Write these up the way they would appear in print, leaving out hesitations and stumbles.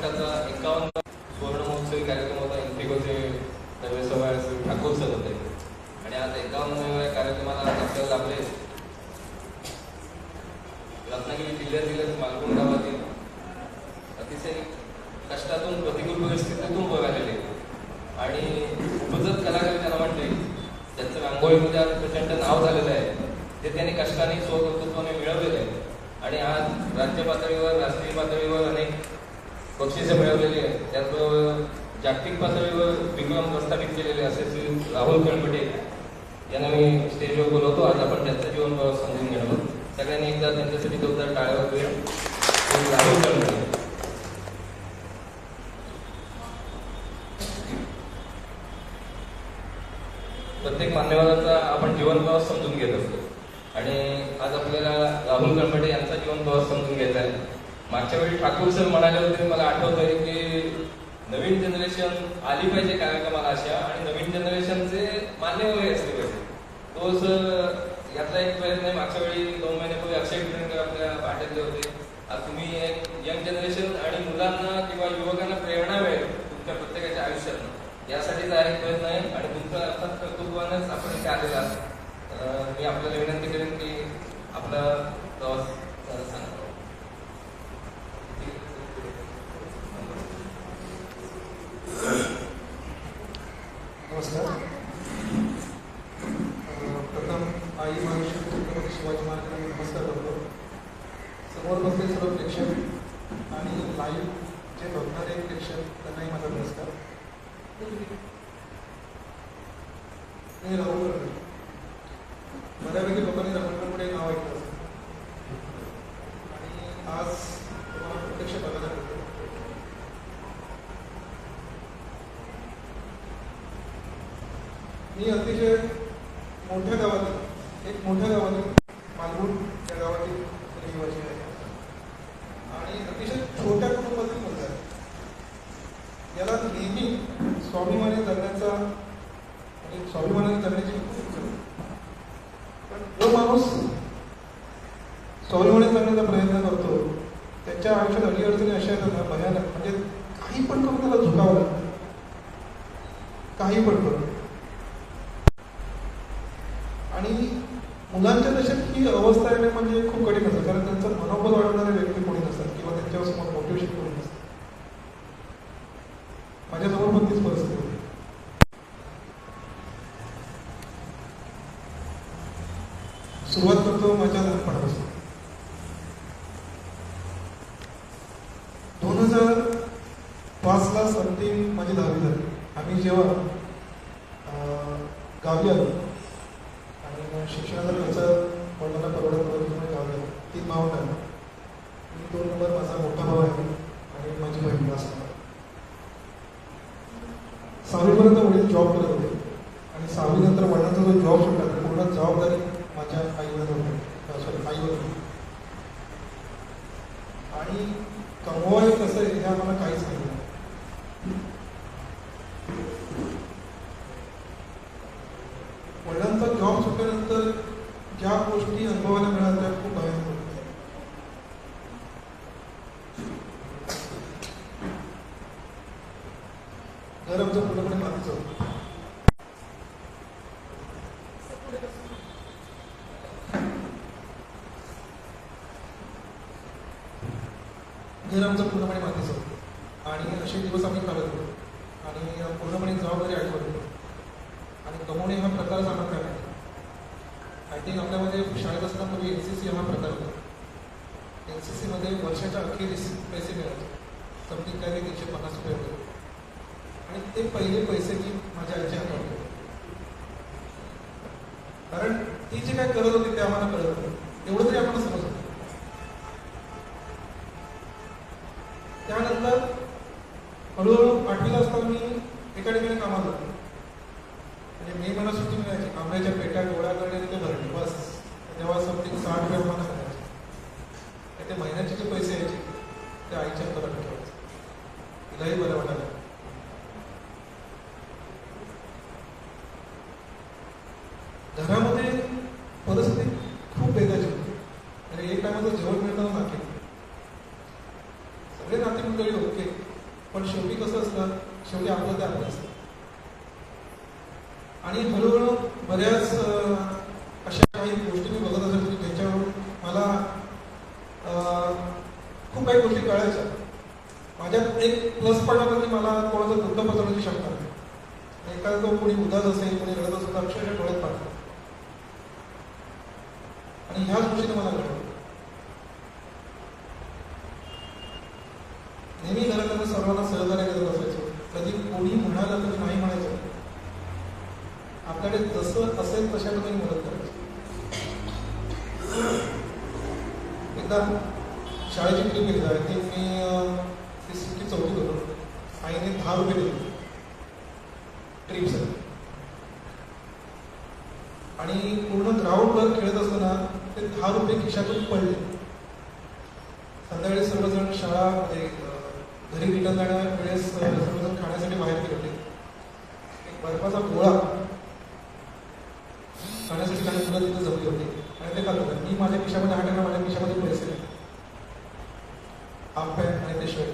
वर्षाचा 51 सुवर्ण महोत्सवी कार्यक्रम होता. इंट्रिगोचे नवे समावेश ठाकूर सर होते आणि आज 51व्या कार्यक्रमाला आपल्याला लाभले रत्नागिरी जिल्ह्यातील मालवण गावातील अतिशय कष्टातून प्रतिकूल परिस्थितीतून बघालेले आणि उपजत कलाकार त्यांना म्हणते त्यांचं रांगोळीमध्ये आज प्रचंड नाव झालेलं आहे. ते त्यांनी कष्टाने स्वकर्तृत्वाने मिळवलेलं आहे आणि आज राज्य पातळीवर राष्ट्रीय पातळीवर अनेक बक्षिसे मिळवलेली आहेत. त्याचबरोबर जागतिक पातळीवर विक्रम प्रस्थापित केलेले असे श्री राहुल कळमटे यांना मी स्टेजवर बोलवतो. आज आपण त्यांचं जीवन प्रवास समजून घेणार. सगळ्यांनी एकदा त्यांच्यासाठी जोरदार टाळ्या वाजवूया. राहुल कळमटे. प्रत्येक मान्यवराचा आपण जीवन प्रवास समजून घेत असतो आणि आज आपल्याला राहुल कळमटे यांचा जीवन प्रवास समजून घ्यायचा आहे. मागच्या वेळी ठाकूर सर म्हणाले होते, मला आठवत आहे की नवीन जनरेशन आली पाहिजे कार्यक्रमाला अशा आणि नवीन जनरेशनचे मान्यवर असले पाहिजे. तो सर याचा एक प्रयत्न आहे. मागच्या वेळी 2 महिन्यापूर्वी अक्षय टिळकर आपल्या पाठवले होते. आज तुम्ही एक यंग जनरेशन आणि मुलांना किंवा युवकांना प्रेरणा मिळेल तुमच्या प्रत्येकाच्या आयुष्यात यासाठीचा एक प्रयत्न आहे आणि तुमचं अर्थात कर्तृत्वानेच आपण इथे आलेला आहात. मी आपल्याला विनंती करेन की आपला प्रवास सांगा. नमस्कार. प्रथम आई महाराष्ट्र छत्रपती शिवाजी महाराजांना नमस्कार करतो. समोर बसले सर्व प्रेक्षक आणि लाईव्ह जे बघणारे प्रेक्षक त्यांनाही माझा नमस्कार. मी राहुल कळमटे. बऱ्यापैकी लोकांनी राहुल नाव ऐकलं असेल आणि आज तुम्हाला प्रत्यक्ष बघायला मिळतो. मी अतिशय मोठ्या गावातील मालवण या गावातील रहिवासी आहे आणि अतिशय छोट्या कुटुंबातील मुलगा आहे. याला नेहमी स्वाभिमानी जगण्याचा आणि स्वाभिमानाने जगण्याची खूप इच्छा. पण जो माणूस स्वाभिमानी जगण्याचा प्रयत्न करतो त्याच्या आयुष्यात अडीअडचणी अशा येतात ना भयानक, म्हणजे काही पण करून त्याला झुकावं लागतं. काही पण करून. आणि मुलांच्या देशात ही अवस्था येणे म्हणजे खूप कठीण असतं, कारण त्यांचं मनोबल वाढवणारे व्यक्ती कोणी नसतात किंवा त्यांच्यावर मोटिवेशन कोणी नसतं. माझ्यासमोर पण तीच परिस्थिती होती. सुरुवात करतो माझ्या लहानपणापासून. 2005ला अंतिम माझी 10वी झाली. आम्ही जेव्हा गावी आलो शिक्षणाचा खर्च वडिलांना परवडत म्हणून गावी आलो. 3 भावंड आलो. मी 2 नंबर, माझा मोठा भाऊ आहे आणि माझी बहीण असणार. 6वीपर्यंत वडील जॉब करत होते आणि 6वी नंतर वडिलांचा जो जॉब सुटला तर पूर्ण जबाबदारी माझ्या आईवर होती. आणि कमवाय कसं आहे हे आम्हाला काहीच नाही. वडिलांचा जॉब सुटल्यानंतर ज्या गोष्टी अनुभवायला मिळाल्या त्या खूप भयानक होत्या. घर आमचं पूर्णपणे मातीचं होतं. आणि असे दिवस आम्ही काढत होतो आणि पूर्णपणे जबाबदारी आठवत होतो. आणि कमवणे हा प्रकारच आम्हाला काय माहिती. आय थिंक आपल्यामध्ये शाळेत असताना पूर्वी NCC हा प्रकार होता. NCC मध्ये वर्षाच्या अखेरीस पैसे मिळायचे. समथिंग काय 350 रुपये होते आणि ते पहिले पैसे की माझ्या आईच्या हातात होते. कारण ती जे काय करत होती ते आम्हाला कळत होतं. एवढं तरी आम्हाला समजत होतं. त्यानंतर हळूहळू 8वीला असताना मी एका ठिकाणी कामाला जातो. म्हणजे मे महिना सुट्टी मिळायची. आंब्याच्या पेट्या गोळा करणे तिथे भरणे बस. तेव्हा समथिंग 60 रुपये मला करायचे. ते महिन्याचे जे पैसे यायचे ते आईच्या हातात ठेवायचे. तिलाही बरं वाटायला. घरामध्ये परिस्थिती खूप बेताची होती. म्हणजे एक टायमाचं जेवण मिळताना नाते सगळे नातेमंडळी ओके पण शेवटी कसं असतं, शेवटी आपलं ते आपलं असतं. आणि हळूहळू बऱ्याच अशा काही गोष्टी मी बघत असायचो की ज्याच्यावरून मला खूप काही गोष्टी कळायच्या. माझ्यात एक प्लस पॉईंट म्हणजे मला कोणाचं दुःख पचवण्याची क्षमता नाही. एखादा तो कोणी उदास असेल, कोणी रडत असेल तर अक्षरशः डोळ्यात पाडतो. आणि ह्याच गोष्टीने मला कळलं. नेहमी घरात सर्वांना सहकार्य करत असायचो. कधी कोणी म्हणालं तरी नाही म्हणायचं. आपल्याकडे जसं असेल तशा तुम्ही मदत करायची. एकदा शाळेची ट्रिप एकदा आहे ती मी 4थीत होतो. आईने 10 रुपये दिले ट्रिपसाठी. आणि पूर्ण ग्राउंडवर खेळत असताना ते 10 रुपये खिशातून पडले. संध्याकाळी सर्वजण शाळामध्ये घरी रिटर्न जाण्या वेळेस सर्वजण खाण्यासाठी बाहेर गेले होते. एक बर्फाचा गोळा खाण्यासाठी काही मुलं तिथे जमली होती आणि ते खात होते. मी माझ्या खिशामध्ये हात टाकला, माझ्या खिशामध्ये पैसे नाही, हाफ पॅन्ट आणि ते शर्ट.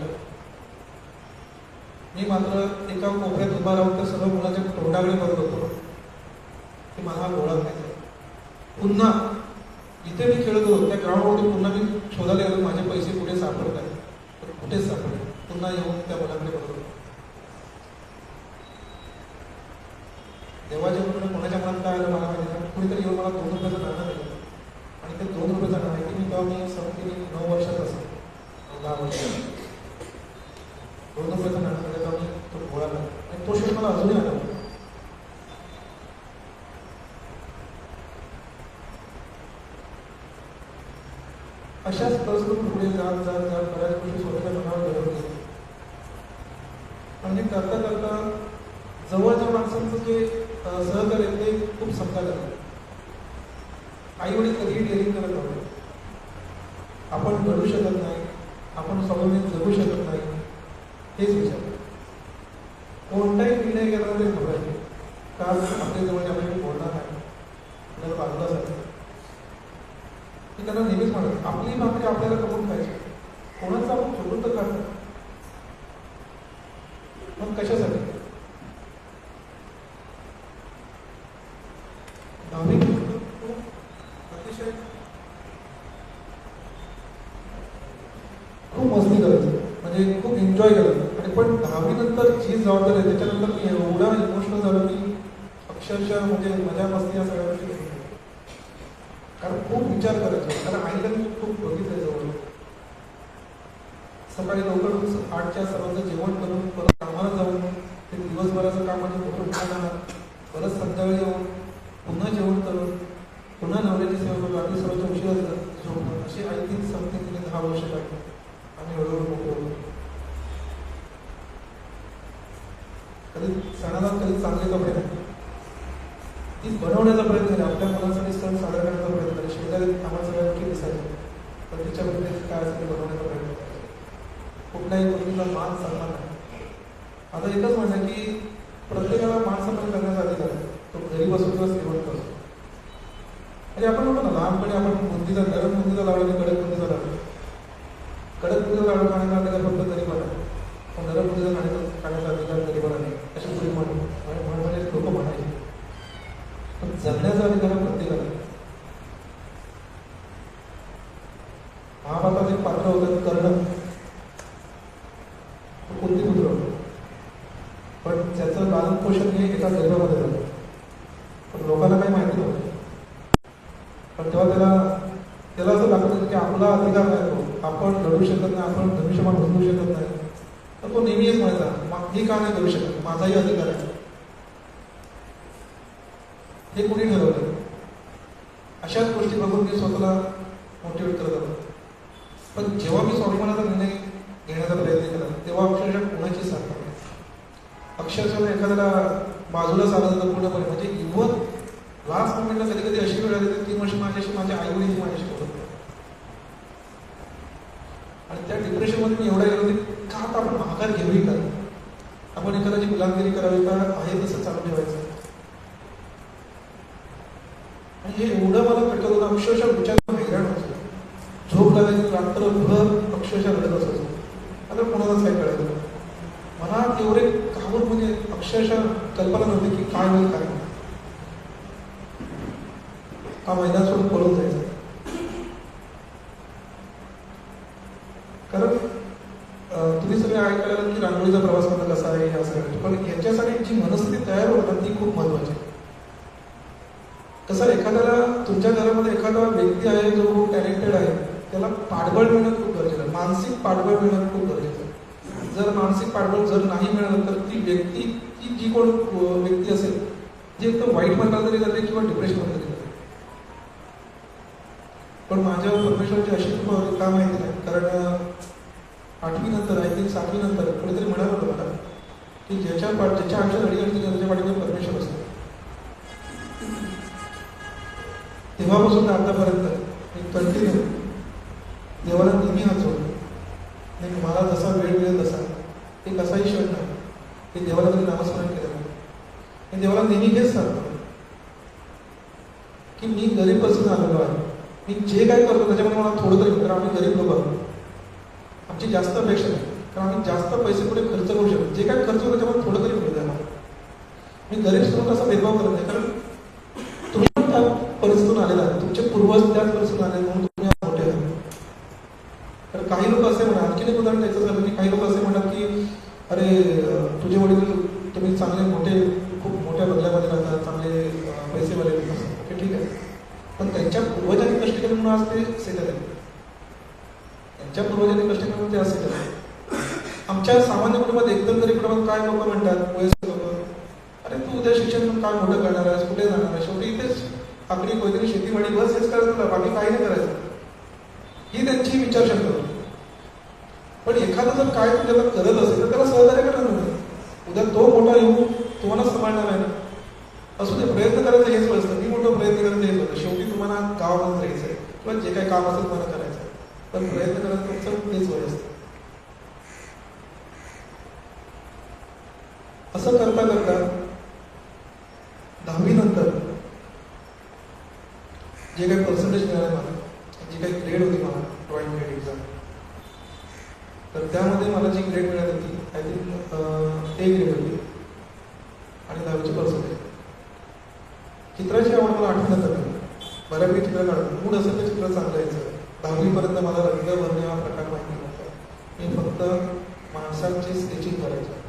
मी मात्र एका कोपऱ्यात उभा राहून त्या सर्व मुलाच्या तोंडाकडे बघत होतो की मला हा गोळा नाही. पुन्हा इथे मी खेळत होतो त्या ग्राउंडवरती पुन्हा मी शोधायला गेलो माझे पैसे कुठे सापडत आहेत. तर कुठेच सापडले. पुन्हा येऊन त्या मुलाकडे बघत होतो. देवाच्या मुलाने कोणाच्या मनात काय आलं मला माहिती नाही. कुणीतरी येऊन मला 2 रुपयाचं नाणं दिलं. आणि ते 2 रुपयाचं नाणं आहे की मी तेव्हा मी समथिंग 9 वर्षात असेल, 10 वर्षात. 2 रुपयाचं नाणं दिलं तेव्हा मी तो गोळा लागला. आणि तो क्षण मला अजूनही आठवतो. अशाच परिस्थितीतून पुढे जात जात जात बऱ्याच गोष्टी स्वतःच्या मनावर घडवून घेतल्या. म्हणजे करता करता जवळच्या माणसांचं जे सहकार्य ते खूप समजायला लागलं. आई वडील कधीही डेअरिंग करत नव्हते. आपण घडू शकत नाही, आपण स्वावलंबी जगू शकत नाही हेच विचार. कोणताही निर्णय घेताना ते घाबरायचे. का आपल्या जवळ आपल्याकडे बोलणार नाही, आपल्याला बाजूला जायचं. मी त्यांना नेहमीच म्हणत आपली भाकरी आपल्याला कमवून खायची, कोणाचं आपण चुकून तर काढतो. मग कशासाठी? 10वी अतिशय खूप मस्ती करायची, म्हणजे खूप एन्जॉय करायचं. आणि पण 10वी नंतर जी जबाबदारी आहे त्याच्यानंतर मी एवढा इमोशनल झालो की अक्षरशः म्हणजे मजा मस्ती या सगळ्या गोष्टी घेतल्या. कारण खूप विचार करायचो. कारण आईला मी खूप बघितलं जवळ. सकाळी लवकर 8च्या सर्वांचं जेवण करून परत कामाला जाऊन ते दिवसभराचं काम म्हणजे मोठं जाणार, परत संध्याकाळी येऊन पुन्हा जेवण करून पुन्हा नवऱ्याची सेवा करून रात्री सर्वांच्या उशिरा झोपणं. अशी आई ती समथिंग तिने 10 वर्ष काढली. आम्ही हळूहळू मोठे होतो. कधी सणाला कधी चांगले कपडे नाही, ती बनवण्याचा प्रयत्न केला. आपल्या मुलांसाठी सण साजरा करण्याचा प्रयत्न केला. शेजारी आम्हाला सगळ्या गोष्टी दिसायच्या, पण तिच्यामध्ये काय असेल ते बनवण्याचा प्रयत्न केला. कुठल्याही गोष्टीला मान सन्मान नाही. आता एकच म्हणणं की प्रत्येकाला मान सन्मान करण्याचा अधिकार आहे. तो घरी बसून किंवा सेवन करतो. म्हणजे आपण म्हणतो ना लहानपणी आपण बुंदीचा गरम बुंदीचा लाडू आणि कडक बुंदीचा लाडू. कडक बुंदीचा लाडू खाण्याचा अधिकार फक्त गरीबाला आहे, पण गरम बुंदीचा खाण्याचा अधिकार गरीबाला नाही. अशी पुढे म्हणजे लोक म्हणायचे. पण जगण्याचा अधिकार प्रत्येकाला. महाभारतात एक पात्र होतं कर्ण. कोणती पुत्र होतं, पण त्याचं लालन पोषण हे एका गरीबामध्ये झालं. पण लोकांना काही माहिती नव्हतं. पण तेव्हा त्याला असं लागतं की आपला अधिकार नाही, तो आपण लढू शकत नाही, आपण धनुष्यबाण उचलू शकत नाही. तर तो नेहमीच म्हणायचा मी का नाही करू शकत, माझाही अधिकार आहे. हे कोणी ठरवलं? अशाच गोष्टी बघून मी स्वतःला मोटिवेट करत होतो. पण जेव्हा मी स्वाभिमानाचा निर्णय घेण्याचा प्रयत्न केला तेव्हा अक्षरशः कोणाची साथ नाही. अक्षरशः एखाद्याला बाजूला साधलं तर पूर्णपणे म्हणजे इव्हन लास्ट मोमेंटला कधी कधी अशी वेळ आली तर 3 वर्ष माझ्याशी माझ्या आई वडील माझ्याशी बोलत होते. आणि त्या डिप्रेशनमध्ये मी एवढा गेलो की का आता आपण माघार घेऊही का, आपण एखाद्याची गुलामगिरी करावी का, आहे तसं चालू ठेवायचं. आणि हे एवढं मला कटत होतं. अक्षरशः विचार हैराण होतो. झोप लागायची, रात्रभर अक्षरशः रडत असायचो. आता कोणालाच काय कळायचं. एवढे घाबरून म्हणजे अक्षरशः कल्पना नव्हती की काय होईल काय नाही. हा मैदान सोडून पळून जायचं. कारण तुम्ही सगळे ऐकायला की रांगोळीचा प्रवास करणं कसा आहे असं आहे, पण याच्यासाठी जी मनस्थिती तयार होतात ती खूप महत्वाची आहे. कसं एखाद्याला तुमच्या घरामध्ये एखादा व्यक्ती आहे जो खूप टॅलेंटेड आहे, त्याला पाठबळ मिळणं खूप गरजेचं आहे, मानसिक पाठबळ मिळणं खूप गरजेचं आहे. जर मानसिक पाठबळ जर नाही मिळालं तर ती व्यक्ती ती जी कोण व्यक्ती असेल जी एकदम वाईट मार्गाला तरी जाते किंवा डिप्रेशनमध्ये तरी जाते. पण माझ्या परमेश्वराची अशी कृपा होती का माहिती नाही, कारण 8वी नंतर आय थिंक 7वी नंतर कुठेतरी म्हणाल होतं मला की ज्याच्या आयुष्यात अडीअडचणी त्याच्या पाठीमध्ये परमेश्वर असतो. तेव्हापासून आतापर्यंत मी कंटिन्यू देवाला नेहमी हात जोडतो. नाही मला जसा वेळ मिळेल तसा, एक असाही क्षण नाही की देवाला कधी नामस्मरण केलं नाही. मी देवाला नेहमी हेच सांगतो की मी गरीबपासून आलेलो आहे, मी जे काय करतो त्याच्यामध्ये मला थोडं तरी, कारण आम्ही गरीब लोक आहोत, आमची जास्त अपेक्षा नाही, कारण आम्ही जास्त पैसे कुठे खर्च करू शकतो, जे काय खर्च होतो त्याच्यामध्ये थोडं तरी मिळू द्या मला. मी गरीब सोडून असा भेदभाव करत नाही, कारण तुम्ही पण त्या परिस्थितीतून आलेला आहे, तुमचे पूर्वज त्याच परिस्थितीतून आले म्हणून तुम्ही आज मोठे आहात. तर काही लोक असे म्हणतात, आणखीन एक उदाहरण द्यायचं झालं की काही लोक असे म्हणतात की अरे तुझे वडील तुम्ही चांगले मोठे खूप मोठ्या बदल्यामध्ये राहतात, चांगले पैसेवाले असतात, ओके ठीक आहे, पण त्यांच्या पूर्वजांनी कष्ट केले म्हणून आज ते सेटल आहे. त्यांच्या पूर्वजांनी कष्ट केले म्हणून ते आज सेटल आहे. आमच्या सामान्य कुटुंबात एकदम तरी कुटुंबात काय लोक म्हणतात, वयस्कर लोक, अरे तू उद्या शिक्षण पण काय मोठं करणार आहेस, कुठे जाणार आहे, शेवटी इथेच आकडी कोणतरी शेतीवाडी बस हेच करायचं तुला, बाकी काही नाही करायचं, ही त्यांची विचारशक्ती होती. पण एखादा जर काय तुझ्याला करत असेल तर त्याला सहकार्य करणार नाही. उद्या तो मोठा येऊन तुम्हाला सांभाळणार आहे ना, असू दे, प्रयत्न करायचं हेच असतं, मी मोठं प्रयत्न करायचं हेच होतं. शेवटी तुम्हाला गावामध्ये राहायचं आहे किंवा जे काही काम असेल तुम्हाला करायचं आहे, पण प्रयत्न करायचं तुमचं तेच वय असतं. असं करता करता 10वी नंतर जे काही पर्सेंटेज मिळाले मला, जी काही ग्रेड होती मला ड्रॉइंग ग्रेड एक्झाम, तर त्यामध्ये मला जी ग्रेड मिळाली होती आय थिंक A ग्रेड होती आणि 10वीची पर्सेंटेज. चित्राची आवड मला 8वी नंतर मिळाली, बऱ्यापैकी चित्र काढतो, मूड असेल तर चित्र चांगलं यायचं. 10वीपर्यंत मला रंग भरणे हा प्रकार माहिती नव्हता, मी फक्त माणसांची स्केचिंग करायचं.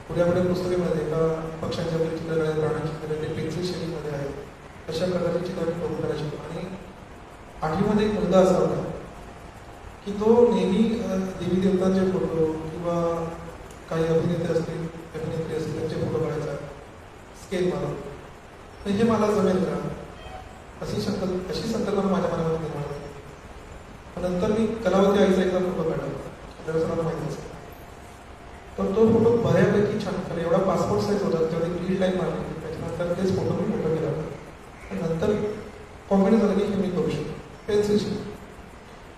पुढे पुस्तके मध्ये एका पक्ष्यांच्या चित्र काढायचे, प्राण्यांची चित्र, ते पेन्सिल शेडिंगमध्ये आहे, तशा प्रकारची चित्र मी बघून करायची. आणि 8वीमध्ये एक मुलगा असा होता की तो नेहमी देवी देवतांचे फोटो किंवा काही अभिनेते असतील अभिनेत्री असतील त्यांचे फोटो काढायचा स्केल मारून. तर हे मला जमेल का अशी संकल्पना माझ्या मनामध्ये निर्माण झाली. नंतर मी कलावती आईचा एकदा फोटो काढला, आपल्याला सर्वांना माहिती असेल. तर तो फोटो बऱ्यापैकी छान, कारण एवढा पासपोर्ट साईज होता, त्याच्यामध्ये ग्रीन लाईन मारली, त्याच्यानंतर तेच फोटो मी मोठं केला होता. आणि नंतर कॉन्फिडन्स झाला की हे मी करू शकतो पेन्सिलशी.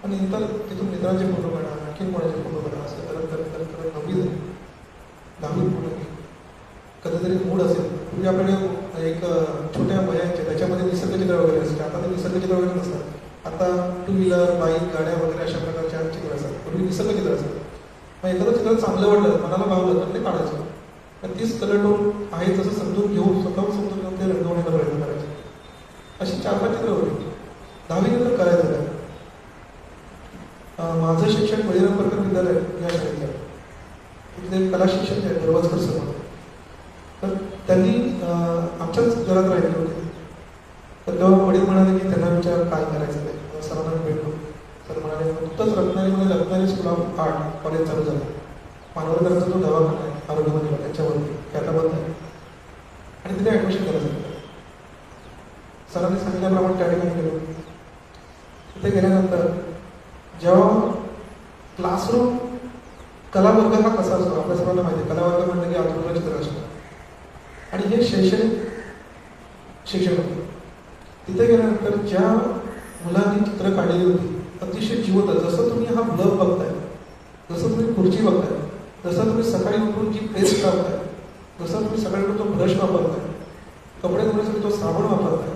आणि नंतर तिथून मित्रांचे फोटो काढा, आणखी कोणाचे फोटो काढा, असं करत करत करत करत 10वी पूर्ण केली. कधीतरी मूड असेल, पूर्वी आपल्याकडे एक छोट्या वयांचे त्याच्यामध्ये निसर्गचित्र वगैरे असते, आता ते निसर्गचित्र वगैरे नसतात. आता 2 व्हीलर बाईक गाड्या वगैरे अशा प्रकारच्या चित्र असतात, पूर्वी निसर्गचित्र असतात. मग एखादं चित्र चांगलं वाटलं, मनाला भावलं तर ते काढायचं. तर तीच कलर टोन आहे तसं समजून घेऊन, स्वतःहून समजून घेऊन ते रंगवण्याचा प्रयत्न करायचे. अशी 4-5 चित्र होती. 10वी नंतर करायचं काय, माझं शिक्षण बळीराम परकर विद्यालय या शाळेत आहे, तिथे कला शिक्षक आहे बरोबरकर सर, तर त्यांनी आमच्याच घरात राहिले होते. तर तेव्हा वडील म्हणाले की त्यांना विचार काय करायचं ते. सरांना भेटलो, सर म्हणाले नुकतंच रत्नागिरीमध्ये Ratnagiri school of art college चालू झालं, मानवरकरांचा जो दवाखाना आहे आरोग्यमंत्री त्याच्यावरती कॅटाबंद आहे, आणि तिथे ॲडमिशन करायचं. सरांनी सांगितल्याप्रमाणे त्या ठिकाणी गेलो. तिथे गेल्यानंतर जेव्हा क्लासरूम कला वर्ग हा कसा असतो आपल्या सर्वांना माहिती आहे, कला वर्ग म्हणलं की आजूबाजूला चित्र असतं, आणि हे शैक्षणिक शिक्षण होतं. तिथे गेल्यानंतर ज्या मुलांनी चित्र काढलेली होती अतिशय जिवंत, जसं तुम्ही हा ब्लग बघताय, जसं तुम्ही खुर्ची बघताय, जसं तुम्ही सकाळी उठून जी पेस्ट लावताय, जसं तुम्ही सकाळी उठून तो ब्रश वापरताय, कपडे धुण्यासाठी तो साबण वापरताय,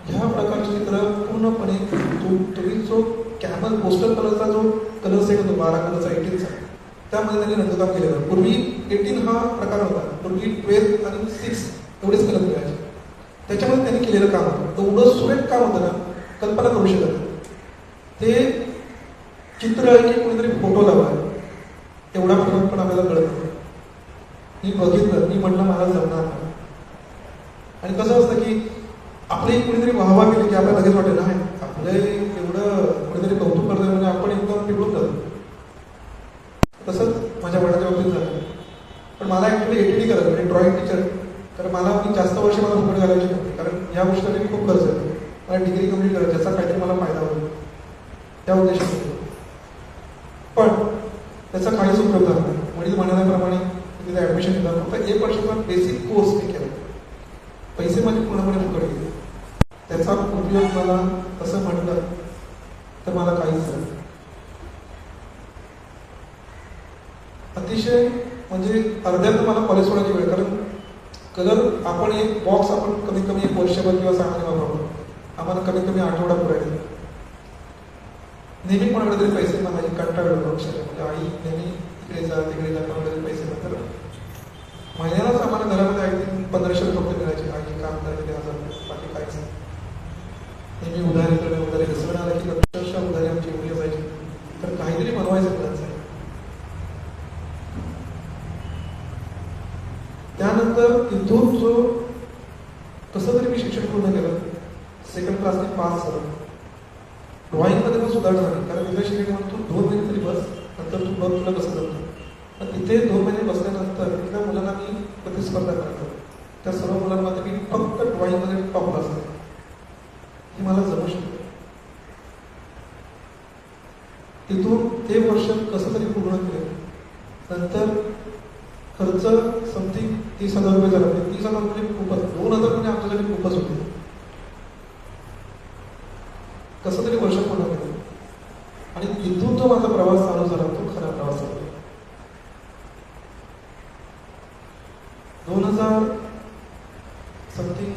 ह्या प्रकारचे चित्र पूर्णपणे तुम्ही जो कॅमल पोस्टर कलरचा जो कलर सेट होतो 12 कलरचा 18चा, त्यामध्ये त्यांनी रंगकाम केलेलं. पूर्वी 18 हा प्रकार होता. पूर्वी 12 आणि 6 एवढेच कलर मिळायचे. त्याच्यामध्ये त्यांनी केलेलं काम होतं. एवढं सुरेख काम होतं ना, कल्पना करू शकत नाही. ते चित्र आहे की कोणीतरी फोटो लावा, एवढा फरक पण आपल्याला कळत नाही. मी बघितलं, मी म्हटलं मला जमणार नाही. आणि कसं असतं की आपली कुणीतरी वाहवा केली की आपल्याला लगेच वाटेल नाही आपलं एवढं कुणीतरी कौतुक करतोय म्हणजे आपण एकदम पिळून जातो. तसंच माझ्या वडिलांच्या बाबतीत झालं. पण मला ऍक्च्युली एटीडी करायचं म्हणजे ड्रॉइंग टीचर. तर मला मी जास्त वर्ष मला फुकट घालायची नव्हती, कारण या गोष्टीसाठी खूप खर्च येतो. मला डिग्री कंप्लीट करायची, ज्याचा काहीतरी मला फायदा होईल त्या उद्देशाने. पण त्याचा काहीच उपयोग झाला नाही. वडील म्हणाल्याप्रमाणे तिथे ऍडमिशन घेतलं. फक्त 1 वर्षाचा बेसिक कोर्स मी केला. पैसे माझे पूर्णपणे फुकट गेले. त्याचा उपयोग मला असं म्हटलं तर मला काहीच झालं. अतिशय म्हणजे अर्ध्यात मला कॉलेज सोडायची वेळ. कारण कलर आपण एक बॉक्स आपण कमीत कमी 1 वर्षभर किंवा 6 महिने वापरतो. आम्हाला कमीत कमी आठवडा पुरायला. नेहमी कोणाकडे तरी पैसे मागायचे कंटाळलो अक्षर. म्हणजे आई नेहमी इकडे जा तिकडे जा कोणाकडे तरी पैसे नंतर महिन्यालाच आम्हाला घरामध्ये I think 1500 फक्त मिळायचे. आई काम करायचे 1000, बाकी काहीच नाही. नेहमी उधारी करणं उधारी घसरण आलं की अक्षरशः उधारी आमची एवढी असायची. तर काहीतरी बनवायचं मुलांचं. त्यानंतर इथून जो कसं तरी मी शिक्षण पूर्ण केलं. 2nd क्लासने पास झालो. ड्रॉइंगमध्ये पण सुधारणा झाली. कारण तिथे शिक्षण म्हणून तू 2 महिने तरी बस, नंतर तू बघ तुला कसं जमतं. पण तिथे 2 महिने बसल्यानंतर त्या मुलांना मी प्रतिस्पर्धा करायचो. त्या सर्व मुलांमध्ये मी फक्त ड्रॉइंगमध्ये टॉप असते. हे मला जमू शकतं. तिथून ते वर्ष कसं तरी पूर्ण केलं. नंतर खर्च समथिंग 30,000 रुपये झाला. 30,000 म्हणजे खूपच. 2,000 म्हणजे आमच्यासाठी खूपच होते. कसं तरी वर्ष पूर्ण केलं. आणि तिथून जो माझा प्रवास चालू झाला तो खरा प्रवास झाला. 2000 समथिंग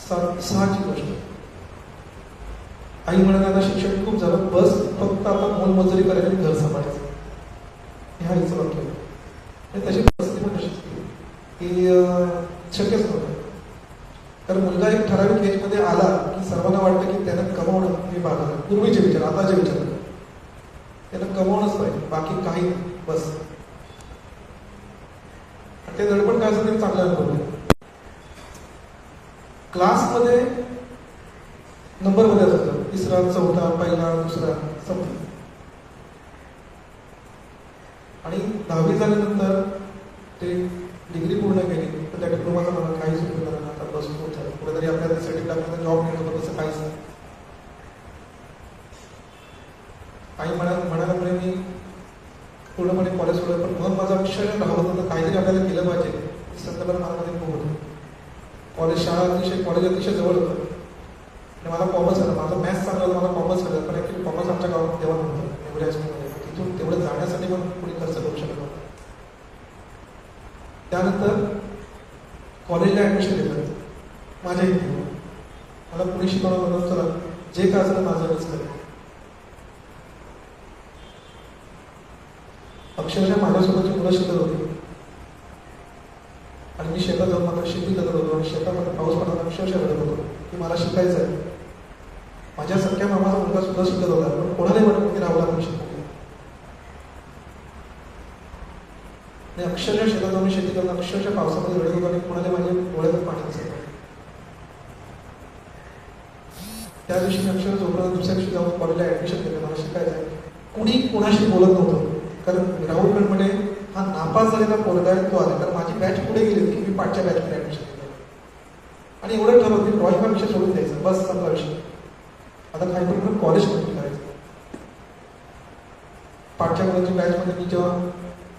6ची गोष्ट. आई म्हणाले आता शिक्षण खूप झालं, बस फक्त आता मोलमजुरी करायची, घर सांभाळायचं. हे आईचं वाक्य आहे. तशी परिस्थिती पण तशीच की शक्यच नव्हतं. कारण मुलगा एक ठराविक एजमध्ये आला की सर्वांना वाटतं की त्यानं कमवणं हे भाग आहे. पूर्वीचे विचार, आताचे विचार. त्यानं कमवणंच पाहिजे, बाकी काही नाही, बस. आणि ते दडपण काय असं तरी चांगलं अनुभव. क्लासमध्ये नंबरमध्ये असतं 3रा 4था 1ला 2रा समथिंग. आणि 10वी झाल्यानंतर ते डिग्री पूर्ण केली तर त्या डिप्लोमाचा मला काहीच उपयोग झाला नाही. आता बस होत झालं. कुठेतरी आपल्याला सेटिंग टाकण्याचा जॉब मिळत होतं तसं काहीच नाही. आई म्हणाल्यामुळे मी पूर्णपणे कॉलेज सोडलं. पण मग माझा विषय राहत होता काहीतरी आपल्याला केलं पाहिजे. संदर्भात माझ्यामध्ये खूप होतं. कॉलेज अतिशय जवळ होतं. आणि मला कॉमर्स झालं. माझं मॅथ्स चांगलं होतं, मला कॉमर्स झालं. पण ॲक्च्युली कॉमर्स आमच्या गावात तेव्हा नव्हतं. एवढ्या हायस्कूलमध्ये तिथून तेवढं जाण्यासाठी पण कोणी खर्च करू शकत नव्हतं. त्यानंतर कॉलेजला ॲडमिशन घेतलं माझ्या इथे. मला पुढे शिकवणं म्हणून चला जे काय असलं माझं मीच करेन. अक्षरशः माझ्यासोबतची मुलं शिकत होती. आणि मी शेतात जाऊन मला शेती करत होतो. आणि शेतामध्ये पाऊस पडताना अक्षरशः रडत होतो की मला शिकायचं आहे. माझ्या सख्या मामाचा मुलगा सुद्धा शिकत होता. पण कोणालाही वाटत की राहुला पण शिकतो. आणि अक्षरशः शेतात जाऊन शेती करणं अक्षरशः पावसामध्ये रडत होतो. आणि कोणाला माझ्या डोळ्यातून पाणी दिसत. त्या दिवशी मी अक्षर जोपर्यंत दुसऱ्या दिवशी जाऊन कॉलेजला ऍडमिशन केलं. मला शिकायचं आहे. कुणी कोणाशी बोलत नव्हतं. कारण राहुल गणमडे हा नापास झालेला पोरगा आहे तो आला. कारण माझी बॅच पुढे गेली की मी पाठच्या बॅचमध्ये ऍडमिशन केलं. आणि एवढं ठरवलं की ड्रॉइंग हा विषय सोडून द्यायचा. बस चांगला विषय. आता काही पण कॉलेज कंप्लीट करायचं. पाठच्या मुलांच्या बॅचमध्ये मी जेव्हा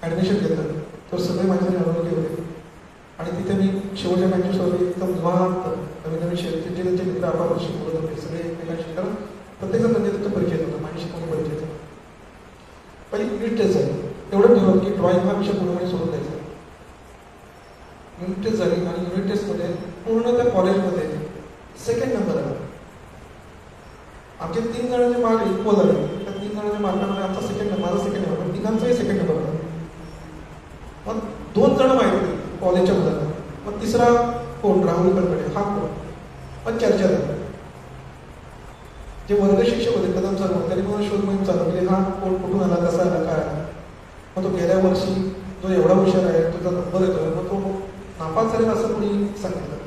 ऍडमिशन घेतलं तर सगळे माझ्यासाठी अनुभव होते. आणि तिथे मी शेवटच्या बॅचेसवरती एकदम निवांत नवीन नवीन शेवटचे त्यांचे मित्र आपापला शिकवत होते. सगळे एकमेकांशी. कारण प्रत्येकजण म्हणजे तिथं परिचय होतं. माझी शिकवणी परिचय होतं. पहिली युनिट टेस्ट झाली. एवढं ठरवलं की ड्रॉइंग हा विषय पूर्णपणे सोडून द्यायचा. युनिट टेस्ट झाली आणि युनिट टेस्टमध्ये पूर्ण त्या कॉलेजमध्ये 2nd नंबर आला. आमचे 3 जणांचे मार्क इक्वल आले. त्या 3 जणांच्या मार्कामध्ये आमचा 2nd माझा 2nd तिसरा कोण, राहुल कर्मटे, हा कोण, पण चर्चा झाली. जे वर्ग शिक्षक होते कदम सर, त्यांनी मला शोध मोहीम चालू केली, हा कोण, कुठून आला, कसा आला, काय आला. मग तो गेल्या वर्षी जो एवढा हुशार आहे, तुझा नंबर येतोय, मग तो नापास झालेला असं कोणी सांगितलं.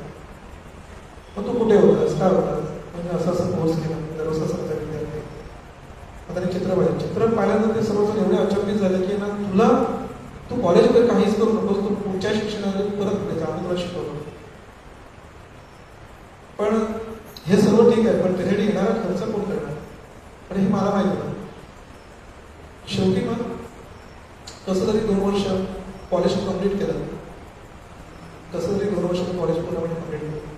मग तू कुठे होतास, काय होतास, म्हणजे असं असं कोर्स केला, दररोज असं विद्यार्थी. मग त्यांनी चित्र पाहिलं. चित्र पाहिल्यानंतर ते सर्वजण एवढे अचंबित झाले की ना, तुला तू कॉलेजमध्ये काहीच करू नकोस, तू पुढच्या शिक्षणाला परत पुढे जा, आम्ही तुला शिकवतो. पण हे सर्व ठीक आहे, पण त्याच्यासाठी येणारा खर्च कोण करणार, आणि हे मला माहिती नाही. शेवटी मग कसं तरी 2 वर्ष कॉलेज कम्प्लीट केलं. कसं तरी 2 वर्ष कॉलेज पूर्णपणे कम्प्लीट केलं.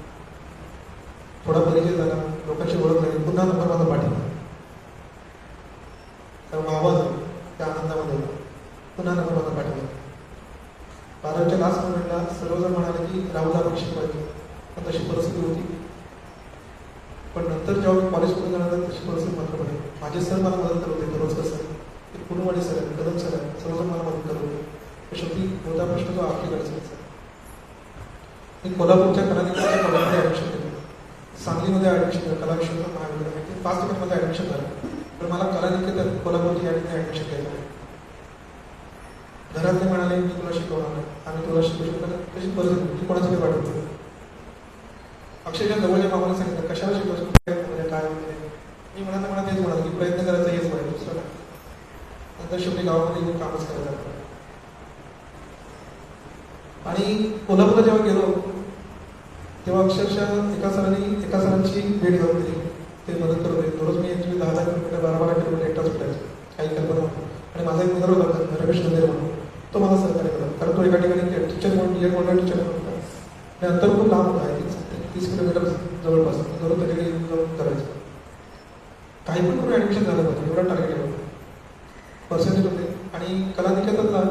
थोडा परिचय झाला, लोकांची ओळख झाली, पुन्हा नंबर माझा पाठिंबा. तर वाहवा त्या आनंदामध्ये पुन्हा नंबर माझा पाठिंबा. 12वीच्या लास्ट मोमेंटला सर्वजण म्हणाले की राहुलला आपण शिकवायचं, पण तशी परिस्थिती होती. पण नंतर जेव्हा मी कॉलेज पूर्ण झाल्यानंतर तशी परिस्थिती मात्र पडली. माझे सर मला मदत करत होते दररोज. कसं ते कुरुवाडी सर आहेत, कदम सर आहेत, सर्वजण मला मदत करत होते. शेवटी मोठा प्रश्न जो आर्थिक मी कोल्हापूरच्या कलानिकेतच्या कॉलेजमध्ये ॲडमिशन केलं. सांगलीमध्ये ॲडमिशन केलं, कला विश्वविद्यालय महाविद्यालयामध्ये 5 ठिकाणी माझं ॲडमिशन झालं. पण मला कलानिकेतन कोल्हापूरची या ठिकाणी ॲडमिशन घ्यायचं आहे. घरातले म्हणाले मी तुला शिकवणार नाही, आम्ही तुला शिकवू शकतो. तशी परिस्थिती मी कोणासाठी वाटत. अक्षरशः जवळच्या मामाला सांगितलं कशाला शिकवायचं, म्हणजे काय वगैरे. मी म्हणा तेच म्हणाल की प्रयत्न करायचा हेच पाहिजे, दुसरं काय. नंतर शेवटी गावामध्ये येऊन कामच करायला लागलं. आणि कोल्हापूरला जेव्हा गेलो तेव्हा अक्षरशः एका सरांची भेट घेऊन दिली. ते मदत करत होते. दररोज मी ॲक्च्युली 10 किलोमीटर 12 किलोमीटर एकटाच फिरायचो, काही कल्पना होती. आणि माझा एक मित्र होता रमेश नंदेर म्हणून, तो मला सहकार्य केला. कारण तो एका ठिकाणी टीचर म्हणून टीचर म्हणून होता. आणि अंतर खूप लांब होता, 30 किलोमीटर जवळपास. दररोज त्याच्याकडे जाऊन करायचं. काही पण करून ॲडमिशन झालं पाहिजे एवढा टार्गेट होता, पर्सेंटेज होते. आणि कलानिकेतनला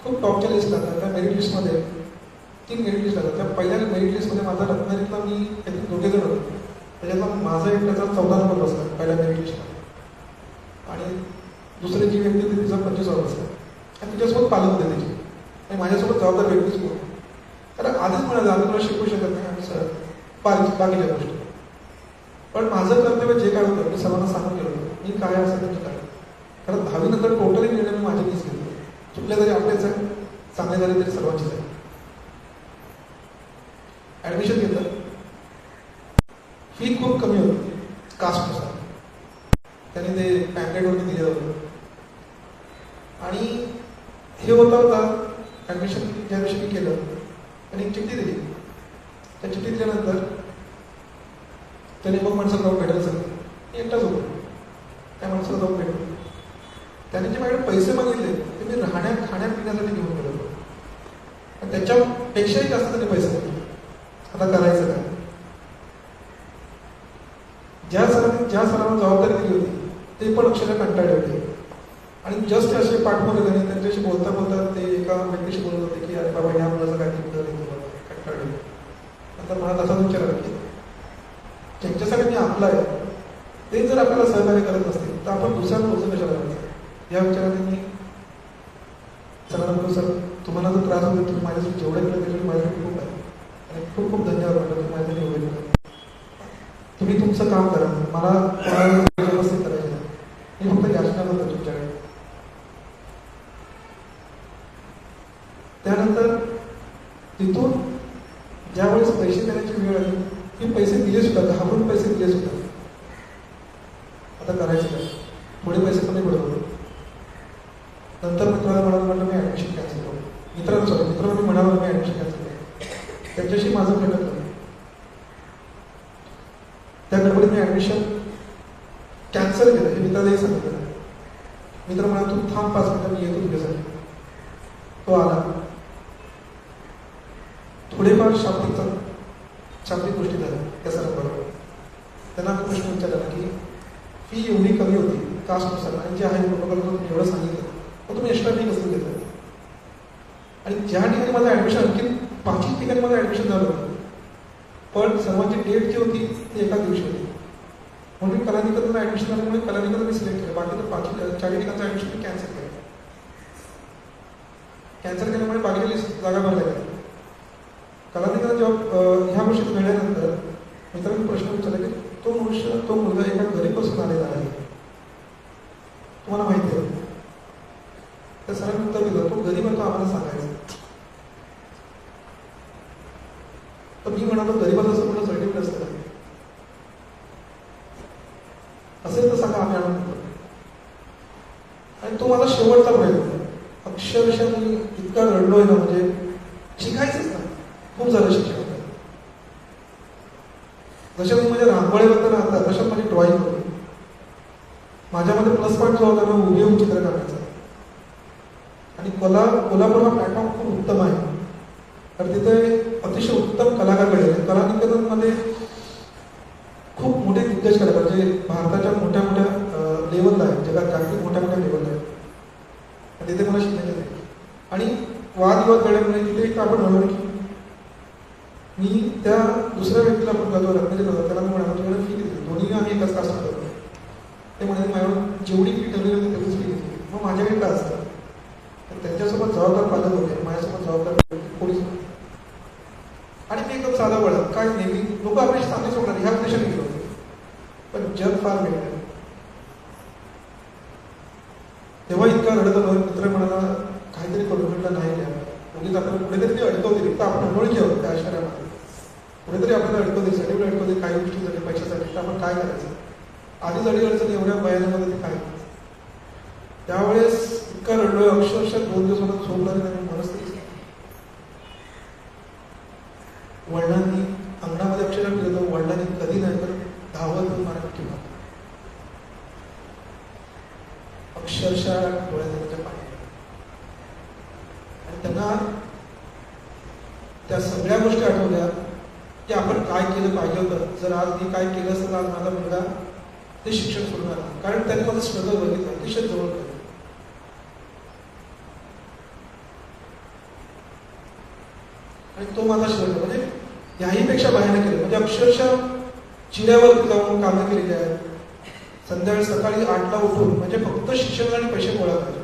खूप टॉपच्या लिस्ट लागतात. त्या मेरिट लिस्टमध्ये 3 मेरिट लिस्ट लागतात. त्या पहिल्या मेरिट लिस्टमध्ये माझा रत्नागिरीतला मी काहीतरी 2 जण होते. त्याच्यातला माझा एक त्याचा 14 नंबर बसला पहिल्या मेरिट लिस्टमध्ये. आणि दुसरी जी व्यक्ती होती तिचा 25वा बसला. आणि तिच्यासोबत पालक होते त्याची, आणि माझ्यासोबत जबाबदार व्यक्तीच कोण. कारण आधीच म्हणाले आम्ही तुला शिकवू शकत नाही, आम्ही सर बाकीच्या गोष्टी. पण माझं कर्तव्य जे काय होतं मी सर्वांना सांगून गेलो होतो, मी काय असेल तर काय. कारण 10वी नंतर टोटली निर्णय मी माझ्यानीच घेतले. चुकले तरी आपलेच आहे, चांगले झाले तरी सर्वांचीच आहे. ॲडमिशन घेतलं. फी खूप कमी होती कास्टनुसार, त्यांनी ते पॅम्पलेटवरती दिलेलं होतं. आणि हे होता ॲडमिशन ज्या दिवशी मी केलं त्यांनी एक चिठ्ठी दिली. त्या चिठ्ठी दिल्यानंतर त्याने मग माणसाला जाऊन भेटायला सांगितलं. मी एकटाच होतो, त्या माणसाला जाऊन भेटलो. त्याने जे माझ्याकडे पैसे मागितले ते मी खाण्या पिण्यासाठी घेऊन गेलो होतो. आणि त्याच्यापेक्षाही जास्त त्याने पैसे मागितले. आता करायचं काय. ज्या सरांना जबाबदारी दिली होती ते पण अक्षरशः कंटाळले होते. आणि जस्ट असे पाठवले त्यांनी. त्यांच्याशी बोलता बोलता ते एका व्यक्तीशी बोलत होते की अरे बाबा या मुलाचं काय कंटाळले. नंतर मला तसाच विचार आला की ज्यांच्यासाठी मी आपला आहे ते जर आपल्याला सहकार्य करत नसतील तर आपण दुसऱ्या रोजं कशाला करायचं. या विचाराने मी सरांना बोलतो सर तुम्हाला जर त्रास होतो तुम्ही माझ्यासाठी जेवढे केलं त्याच्यासाठी माझ्यासाठी खूप आहे, आणि खूप खूप धन्यवाद वाटलं तुम्ही माझ्यासाठी एवढे केलं. तुम्ही तुमचं काम करा, मला व्यवस्थित करायचं नाही. मी फक्त याचना करतो तुमच्याकडे. त्यानंतर तिथून ज्यावेळेस पैसे देण्याची वेळ आली की पैसे दिले सुद्धा, घाबरून पैसे दिले सुद्धा. आता करायचं काय, थोडे पैसे पण नाही पडत होते. नंतर मित्राला म्हणालं मी ॲडमिशन कॅन्सल करू. मित्राला मी म्हणालो मी ॲडमिशन कॅन्सल करू. त्यांच्याशी माझं भेटत नाही. त्या गडबडीत मी ॲडमिशन कॅन्सल केलं. हे मित्रालाही सांगितलं. मित्र म्हणाला तू थांब 5 मिनिटं मी येतो तुझ्यासाठी. तो आला. थोडेफार शाब्दिक गोष्टी झाल्या त्या सरांबरोबर. त्यांना प्रश्न विचारला की फी एवढी कमी होती कास्टनुसार आणि जे आहे प्रोटोकॉल तुम्ही एवढं सांगितलं तर तुम्ही एक्स्ट्रा फी कसं घेतलं. आणि ज्या ठिकाणी माझं ॲडमिशन आणखी 5 ठिकाणी माझं ॲडमिशन झालं होतं, पण सर्वांची डेट जी होती ती एका दिवशी होती. म्हणून मी कलानिकेतनला ॲडमिशन झाल्यामुळे कलानिकेतन मी सिलेक्ट केलं. बाकी तर 4 ठिकाणचं ॲडमिशन मी कॅन्सल केलं. कॅन्सल केल्यामुळे बाकीच्या जागा भरल्या गेल्या. कलानिकांना जेव्हा ह्या गोष्टी घडल्यानंतर मित्रांनी प्रश्न विचारला की तो मुलगा एका गरीबपासून आलेला आहे, तुम्हाला माहिती आहे. त्या सरांनी उत्तर दिलं, तो गरीब आहे तो आम्हाला सांगायचा. तर मी म्हणालो, गरीबाचं असं कुठं सर्टिफिकेट असतं असेल तर सांगा, आम्ही आणून देतो. आणि तो माझा शेवटचा प्रयत्न. अक्षरशः मी इतका रडलोय ना, म्हणजे शिकायचंच ना, खूप झालं शिक्षण. जशा मी माझ्या रांगोळीबद्दल आता तशाच माझी ड्रॉइंग होती. माझ्यामध्ये प्लस पॉईंट जो होता ना, हुबेहूब चित्र काढायचा. आणि कोल्हापूर हा प्लॅटफॉर्म खूप उत्तम आहे, तर तिथे अतिशय उत्तम कलाकार घडले. कलानिकेतनमध्ये खूप मोठे दिग्गज कलाकार जे भारताच्या मोठ्या मोठ्या लेवलला आहेत, जगात जागतिक मोठ्या मोठ्या लेवलला आहेत. तिथे मला शिकायचं आहे. आणि वादविवाद घडल्यामुळे तिथे एक आपण म्हणून की मी त्या दुसऱ्या व्यक्तीला पण जो रत्नागिरी होता त्याला मी म्हणालो, तुझ्याकडे फी घेतली, दोन्ही आम्ही एकाच क्लासला करतो. ते म्हणाले, माझ्याकडून जेवढी फी ठरली होती तेवढीच फी घेतली. मग माझ्याकडे काय असतं, तर त्यांच्यासोबत जबाबदार पालक होते, माझ्यासोबत जबाबदार पोलीस. आणि मी एकदम साधा वळण, काय नेहमी लोक आपल्याशी चांगली सोडणार ह्या उद्देशाने गेलो होते. पण जग फार वेगळं. तेव्हा इतका रडत आलो. मित्र म्हणाला, काहीतरी करून म्हटलं नाही घ्या, उगीच आपल्याला कुठेतरी ती अडकवतील. तर आपण अनोळखी आहोत त्या आश्चर्यामध्ये, कुठेतरी आपल्याला अडकवतील, सर्टिफिकेट अडकवतील काही गोष्टीसाठी, पैशासाठी. तर आपण काय करायचं? आधीच अडचण एवढ्या भयानामध्ये ते काय. त्यावेळेस इतका रडलोय, अक्षरशः 2 दिवस मला झोप लागली नाही. मनस्थिती वडिलांनी अंगणामध्ये अक्षरशः फिरलो. वडिलांनी कधी नाही तर धावत मला किंवा अक्षरशः डोळ्याच्या पाणी. आणि त्यांना त्या सगळ्या गोष्टी आठवल्या की आपण काय केलं पाहिजे होतं. जर आज मी काय केलं असतं, आज माझा मुलगा ते शिक्षण सोडणार. कारण त्यांनी माझं स्ट्रगल बघितलं, अतिशय जवळ केलं. आणि तो माझा शेवट, म्हणजे याहीपेक्षा भयानक केलं. म्हणजे अक्षरशः चिऱ्यावरती जाऊन कामं केलेली आहेत. संध्याकाळी सकाळी 8ला उठून, म्हणजे फक्त शिक्षण आणि पैसे गोळा करायचे.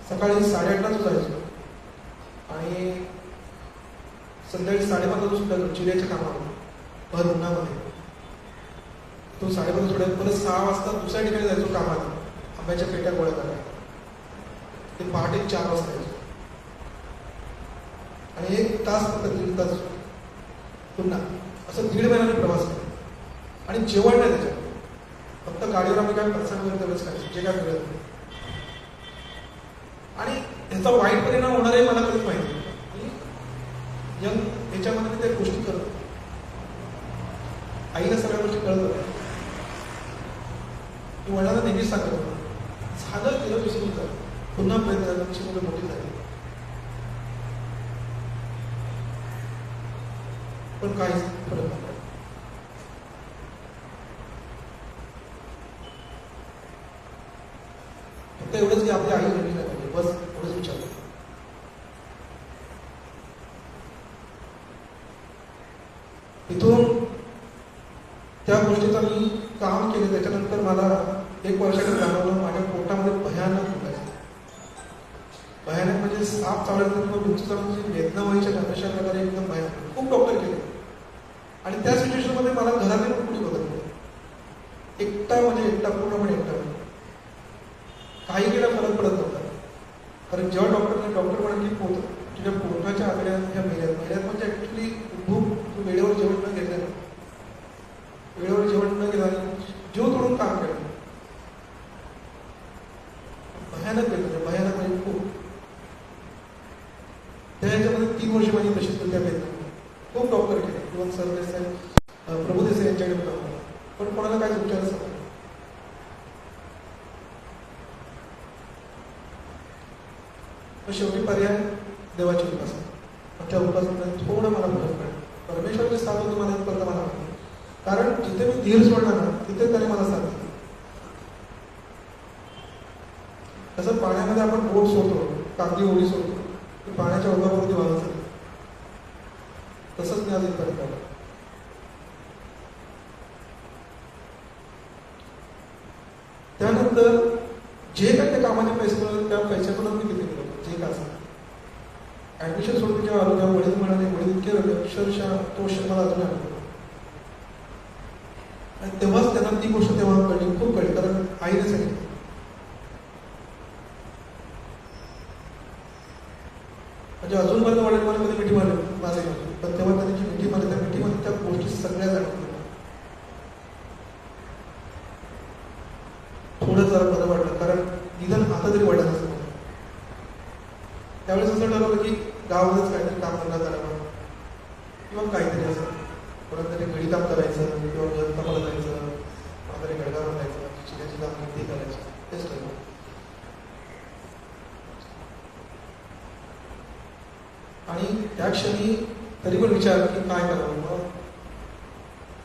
सकाळी 8:30लाच जायचो आणि संध्याकाळी 5:30 सुद्धा चिऱ्याच्या कामावर भर उन्हामध्ये. तो 5:30 सोडायला परत 6 वाजता दुसऱ्या ठिकाणी जायचो कामाला, आंब्याच्या पेट्या गोळा करायला. ते पहाटे 4 वाजता यायचो आणि 1 तास फक्त 3 तास पुन्हा असं 1.5 महिन्याने प्रवास केला. आणि जेवण नाही त्याच्यात, फक्त गाडीवर आम्ही काय प्रसाद वगैरे तेवढंच खायचं, जे काय मिळत नाही. आणि त्याचा वाईट परिणाम होणार आहे मला कधीच माहिती नाही. यंग याच्यामध्ये मी त्या गोष्टी करतो. आईला सगळ्या गोष्टी कळत होत्या. मी वडिलांना नेहमीच सांगत होतो, झालं केलं विसरून जा, पुन्हा प्रयत्न झाला, तुमची मुलं मोठी झाली. पण काहीच फरक नाही. फक्त एवढंच की आपली आई रडली नाही पाहिजे, बस एवढंच विचारलं. इथून त्या गोष्टीचं मी काम केलं. त्याच्यानंतर मला 1 वर्षाकडे जाणवलं माझ्या पोटामध्ये भयानक दुखायचं. भयानक म्हणजे साप चावल्यानंतर किंवा बिंचू चावल्यानंतर वेदना व्हायच्या ना, अशा प्रकारे एकदम भयानक. खूप डॉक्टर केले आणि त्या सिच्युएशनमध्ये मला घराने पण कुणी बघत नाही. एकटा म्हणजे एकटा, पूर्णपणे एकटा. काही केला फरक पडत नव्हता. कारण जेव्हा डॉक्टर म्हणाले की तुझ्या पोटाच्या आतड्या ह्या मेल्यात म्हणजे ऍक्च्युली भूक वेळेवर जेवण न घेतलं, वेळेवर जेवण न गेलं आणि जीव तोडून काम केलं. भयानक वेदना, भयानक म्हणजे खूप. त्या ह्याच्यामध्ये 3 वर्ष माझी तशीच त्या वेदना. खूप डॉक्टर केले, इव्हन सरदेसाई, प्रभुदेसाई यांच्याकडे होता, पण कोणाला काय उपचारच नव्हता. शेवटी पर्याय देवाची उपासना. त्या उपासनेत थोडं मला फरक पडला. परमेश्वराची साथ होती मला इथपर्यंत मला माहिती. कारण जिथे मी धीर सोडला ना, तिथे त्याने मला साथ दिली. तसं पाण्यामध्ये आपण बोट सोडतो, कागदी ओढी सोडतो, ती पाण्याच्या ओघावरती वाहत जाते. तसंच मी आज इथपर्यंत आलो. त्यानंतर जे काही त्या कामाचे पैसे मिळाले त्या पैशातूनच मी किती गेलो, जे काय असं ऍडमिशन सोडून जेव्हा आलो तेव्हा वडील म्हणाले, वडील इतके रडले, अक्षरशः तो क्षण मला अजून आठवतो. आणि तेव्हाच त्यांना ती गोष्ट तेव्हा कळली, खूप कळली, कारण आईने सांगितलं. म्हणजे अजूनपर्यंत वडील मला कधी मिठी मारली माझे, पण तेव्हा त्यांनी जी मिठी मारली त्या मिठीमध्ये त्या गोष्टी सगळ्या जाणवल्या. थोडं जरा बरं वाटलं, कारण निदान आता तरी वाटत असं. त्यावेळेस असं ठरवलं की गावामध्येच काहीतरी काम धंदा करावा किंवा काहीतरी असं कोणाला तरी घडी काम करायचं किंवा घर कामाला जायचं, कोणातरी गडगाव जायचं, शिकायची काम ते करायचं, तेच ठरवलं. आणि त्या क्षणी तरी पण विचार की काय करावं. मग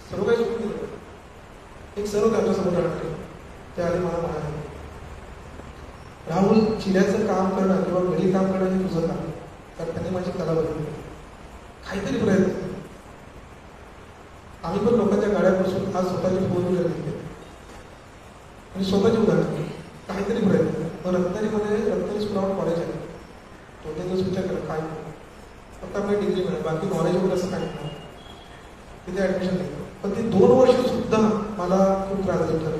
सर्व काही सोडून दिलं. एक सर्व त्यांच्यासमोर राहणार ते आले, मला म्हणाले, राहुल, चिऱ्याचं काम करणं किंवा घरी काम करणं हे तुझं काम, कारण त्यांनी माझी कला बघितली. काहीतरी प्रयत्न. आम्ही पण लोकांच्या गाड्या बसून आज स्वतःची फोन व्हीलर घेतली आणि स्वतःची उदाहरण केली. काहीतरी प्रयत्न. मग रत्नागिरीमध्ये रत्नागिरी स्कूल ऑफ कॉलेज आहे. तो दिवस विचार करा काय फक्त आपली डिग्री मिळेल, बाकी नॉलेज वगैरे असं काही नाही. तिथे ऍडमिशन घेतलं, पण ती 2 वर्ष सुद्धा मला खूप त्रास झाला.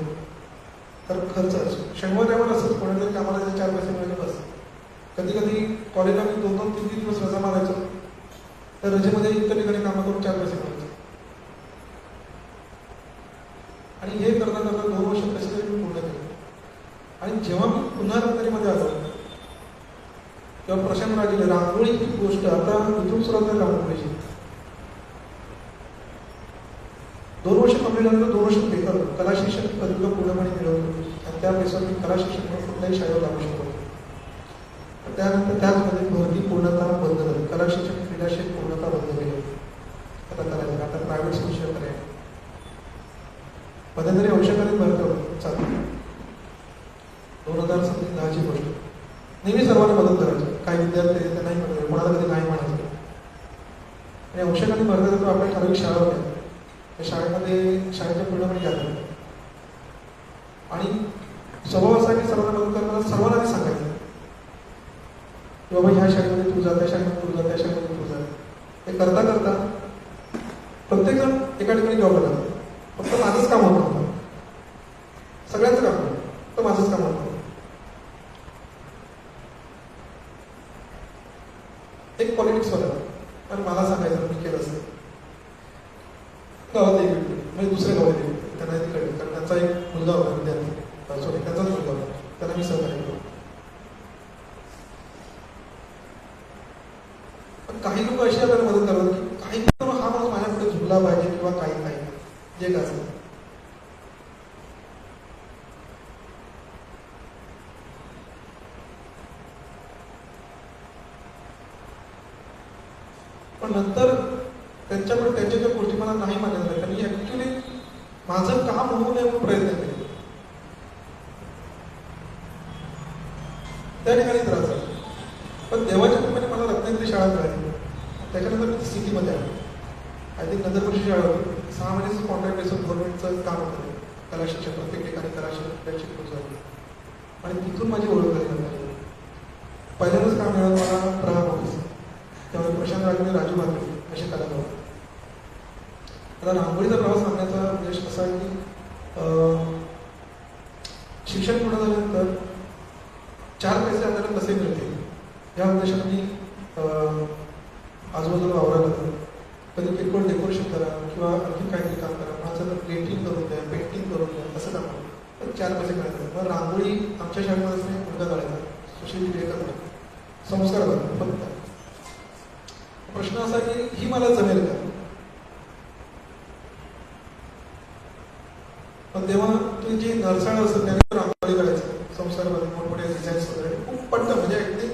तर खर्च शनिवार रविवार असंच कोणातरी कामाला 4 पैसे मिळाले बस. कधी कधी कॉलेजला मी 2-2, 3-3 दिवस रजा मारायचो, तर रजेमध्ये इतर ठिकाणी कामं करून 4 पैसे मिळायचे. आणि हे करता करता 2 वर्ष कसे तरी मी पूर्ण केलं. आणि जेव्हा मी पुन्हा रत्नागिरीमध्ये आलो तेव्हा प्रशांत राजेने रांगोळी ही गोष्ट आता इथून सुरुवात आहे रांगोळीची. 2 वर्ष कंप्लीट झाल्यानंतर 2 वर्ष पेपर कला शिक्षण पदविका पूर्णपणे मिळवतो आणि त्या पैशावर मी कला शिक्षण म्हणून कुठल्याही शाळेवर लागू शकतो. त्यानंतर त्याचमध्ये भरती पूर्णतः बंद झाली. कला शिक्षण क्रीडा शिक्षण पूर्णतः बंद केले. आता करायचं आता प्रायव्हेट स्कूल शिक्षण करायचं. मध्यंतरी औषधाने भरतं चालू 2010ची गोष्ट. नेहमी सर्वांना मदत करायची. काही विद्यार्थी ते नाही म्हणायचे, कोणाला कधी नाही म्हणायचं. आणि औषधाने भरता तो आपल्या ठराविक शाळा होत्या. त्या शाळेमध्ये शाळेच्या पूर्णपणे घ्यायला आणि स्वभाव असा की सर्वांना मदत करताना सर्वांना ते सांगायचं की बाबा ह्या शाळेमध्ये तू जा, त्या शाळेमध्ये तू जा, त्या शाळेमध्ये तू जा. हे करता करता प्रत्येक जण एका ठिकाणी जॉबला लागतो. फक्त माझंच काम होत नव्हतं, सगळ्यांचं काम होतं, फक्त माझंच काम होतं. एक पॉलिटिक्स होता, पण मला सांगायचं मी केलं असेल. गावात एक व्यक्ती म्हणजे दुसऱ्या गावात एक व्यक्ती त्यांना ते कळलं, कारण त्यांचा एक मुलगा होता विद्यार्थी, सॉरी त्यांचाच मुलगा होता, त्यांना मी सहकार्य केलं. पण काही लोक अशी आपल्याला मदत करतात की काही लोक हा माणूस माझ्या पुढे झुकला पाहिजे किंवा काही नाही जे का असेल. पण नंतर त्यांच्याकडे त्यांच्या ज्या गोष्टी मला नाही मान्य झाल्या, त्यांनी ऍक्च्युली माझं काम होऊ नये म्हणून प्रयत्न केले. त्या ठिकाणी त्रास झाला. पण देवाच्या कृपेने मला रत्नागिरी शाळा मिळाली. त्याच्यानंतर मी सिटीमध्ये आलो. आय थिंक नंदरपूरची शाळा होती. 6 महिन्याचं कॉन्ट्रॅक्ट बेसिस गव्हर्नमेंटचं काम होतं. कला शिक्षण प्रत्येक ठिकाणी कला शिक्षण झालं आणि तिथून माझी ओळख झाली. पहिल्यांदाच काम मिळालं मला प्रहार ऑफिस. त्यामुळे प्रशांत राजने राजू भाकरे असे कलाकार होते. आता रांगोळीचा प्रवास सांगण्याचा उद्देश असा आहे की शिक्षण पूर्ण झाल्यानंतर 4 पैसे आपल्याला कसे मिळतील या उद्देशाने मी आजूबाजूला वावरायला लागतो. कधी किरकोळ डेकोरेशन करा किंवा आणखी काहीतरी काम करा, माझं प्लेटिंग करून द्या, पेंटिंग करून द्या, असं काम करा. पण 4 पैसे मिळतात. मग रांगोळी आमच्या शाळेमध्ये मुलगा काढायचा, सुशील विवेकानंद संस्कार करतो फक्त. प्रश्न असा की ही मला जमेल का? पण तेव्हा ती जी नरसाळ असतं त्याने रांगोळी काढायचं संसारमध्ये मोठमोठे डिझाईन्स वगैरे खूप पडतं. म्हणजे अगदी